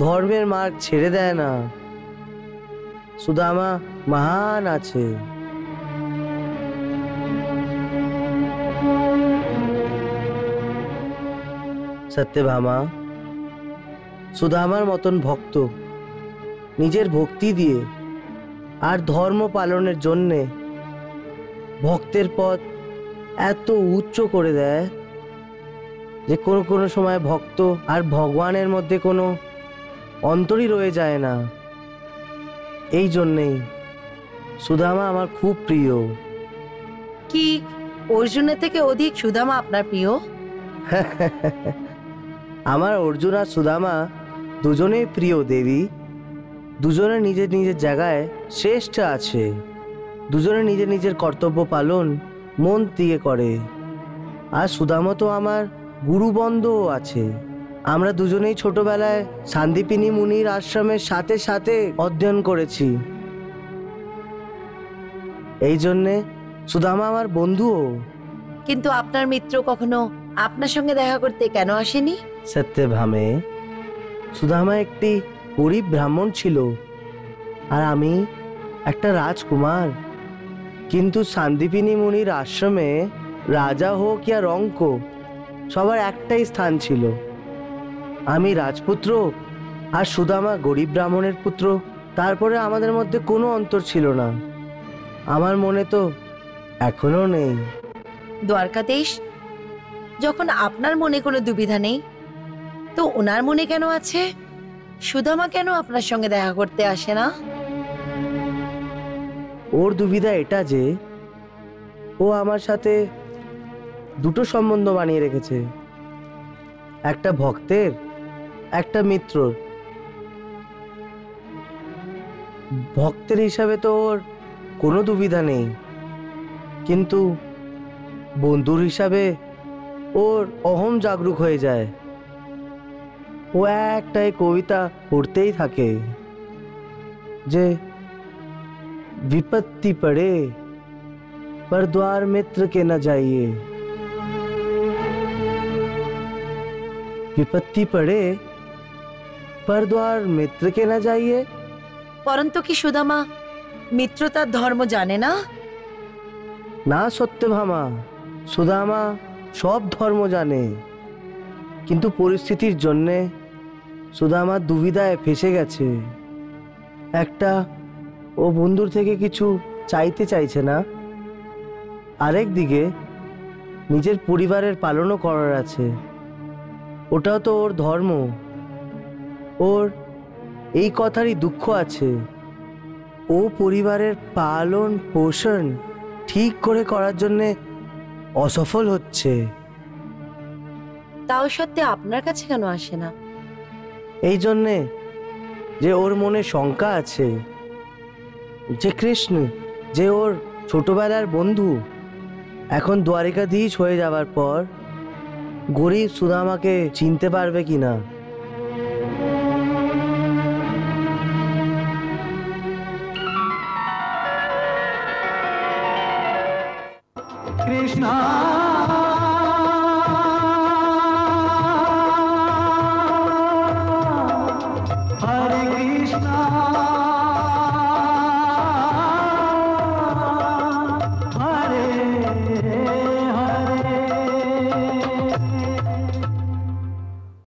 S5: ধর্মের মার্গ ছেড়ে দেয় না। সুদামা মহান আছে। সত্যভামা, সুদামার মতন ভক্ত নিজের ভক্তি দিয়ে আর ধর্ম পালনের জন্যে ভক্তের পথ এত উচ্চ করে দেয় যে কোনো কোনো সময় ভক্ত আর ভগবানের মধ্যে কোনো অন্তরই রয়ে যায় না। এই জন্যেই সুদামা আমার খুব প্রিয়।
S7: কি অর্জুনের থেকে অধিক সুদামা আপনার প্রিয়?
S5: আমার অর্জুন আর সুদামা দুজনেই প্রিয় দেবী। দুজনে নিজের নিজের জায়গায় শ্রেষ্ঠ আছে। দুজনে নিজের নিজের কর্তব্য পালন মন দিয়ে করে। আর সুদামা তো আমার গুরুবন্ধও আছে। আমরা দুজনেই ছোটবেলায় সান্দীপিনী মুনির আশ্রমের সাথে সাথে অধ্যয়ন করেছি। এই জন্যে সুদামা আমার বন্ধুও।
S7: কিন্তু আপনার মিত্র কখনো আপনার সঙ্গে দেখা করতে কেন আসেনি?
S5: সত্যভামে, সুদামা একটি গরিব ব্রাহ্মণ ছিল আর আমি একটা রাজকুমার। কিন্তু সান্দীপিনী মুনির আশ্রমে রাজা হোক ইয়া রঙ্ক, সবার একটাই স্থান ছিল। আমি রাজপুত্র আর সুদামা গরিব ব্রাহ্মণের পুত্র। তারপরে আমাদের মধ্যে কোনো অন্তর ছিল না। আমার মনে তো এখনো নেই।
S7: দ্বারকাদেশ, যখন আপনার মনে কোনো দুবিধা নেই, তো ওনার মনে কেন আছে? সুদামা কেন আপনার সঙ্গে দেখা করতে আসে না?
S5: ওর দুবিধা এটা যে ও আমার সাথে দুটো সম্বন্ধ বানিয়ে রেখেছে, একটা ভক্তের, একটা মিত্রর। ভক্তের হিসাবে তো ওর কোনো দুবিধা নেই, কিন্তু বন্ধুর হিসাবে ওর অহম জাগরুক হয়ে যায়। ও একটাই কবিতা পড়তেই থাকে যে विपत्ति पड़े पर द्वार मित्र के न जाइए, विपत्ति पड़े पर द्वार मित्र के न जाइए।
S7: পরন্তু কি সুদামা মিত্রতার ধর্ম জানে না?
S5: না সত্যভামা, সুদামা সব ধর্ম জানে, কিন্তু পরিস্থিতির জন্যে সুদামা দুবিধায় ফেসে গেছে। একটা, ও বন্ধুর থেকে কিছু চাইতে চাইছে না, আরেক দিকে নিজের পরিবারের পালনও করার আছে, ওটাও তো ওর ধর্ম। ওর এই কথারই দুঃখ আছে, ও পরিবারের পালন পোষণ ঠিক করে করার জন্যে অসফল হচ্ছে।
S7: তাও সত্ত্বে আপনার কাছে কেন আসে না?
S5: এই জন্যে যে ওর মনে শঙ্কা আছে যে কৃষ্ণ, যে ওর ছোটবেলার বন্ধু, এখন দ্বারিকাধীশ হয়ে যাবার পর গরিব সুদামাকে চিনতে পারবে কিনা।
S2: কৃষ্ণ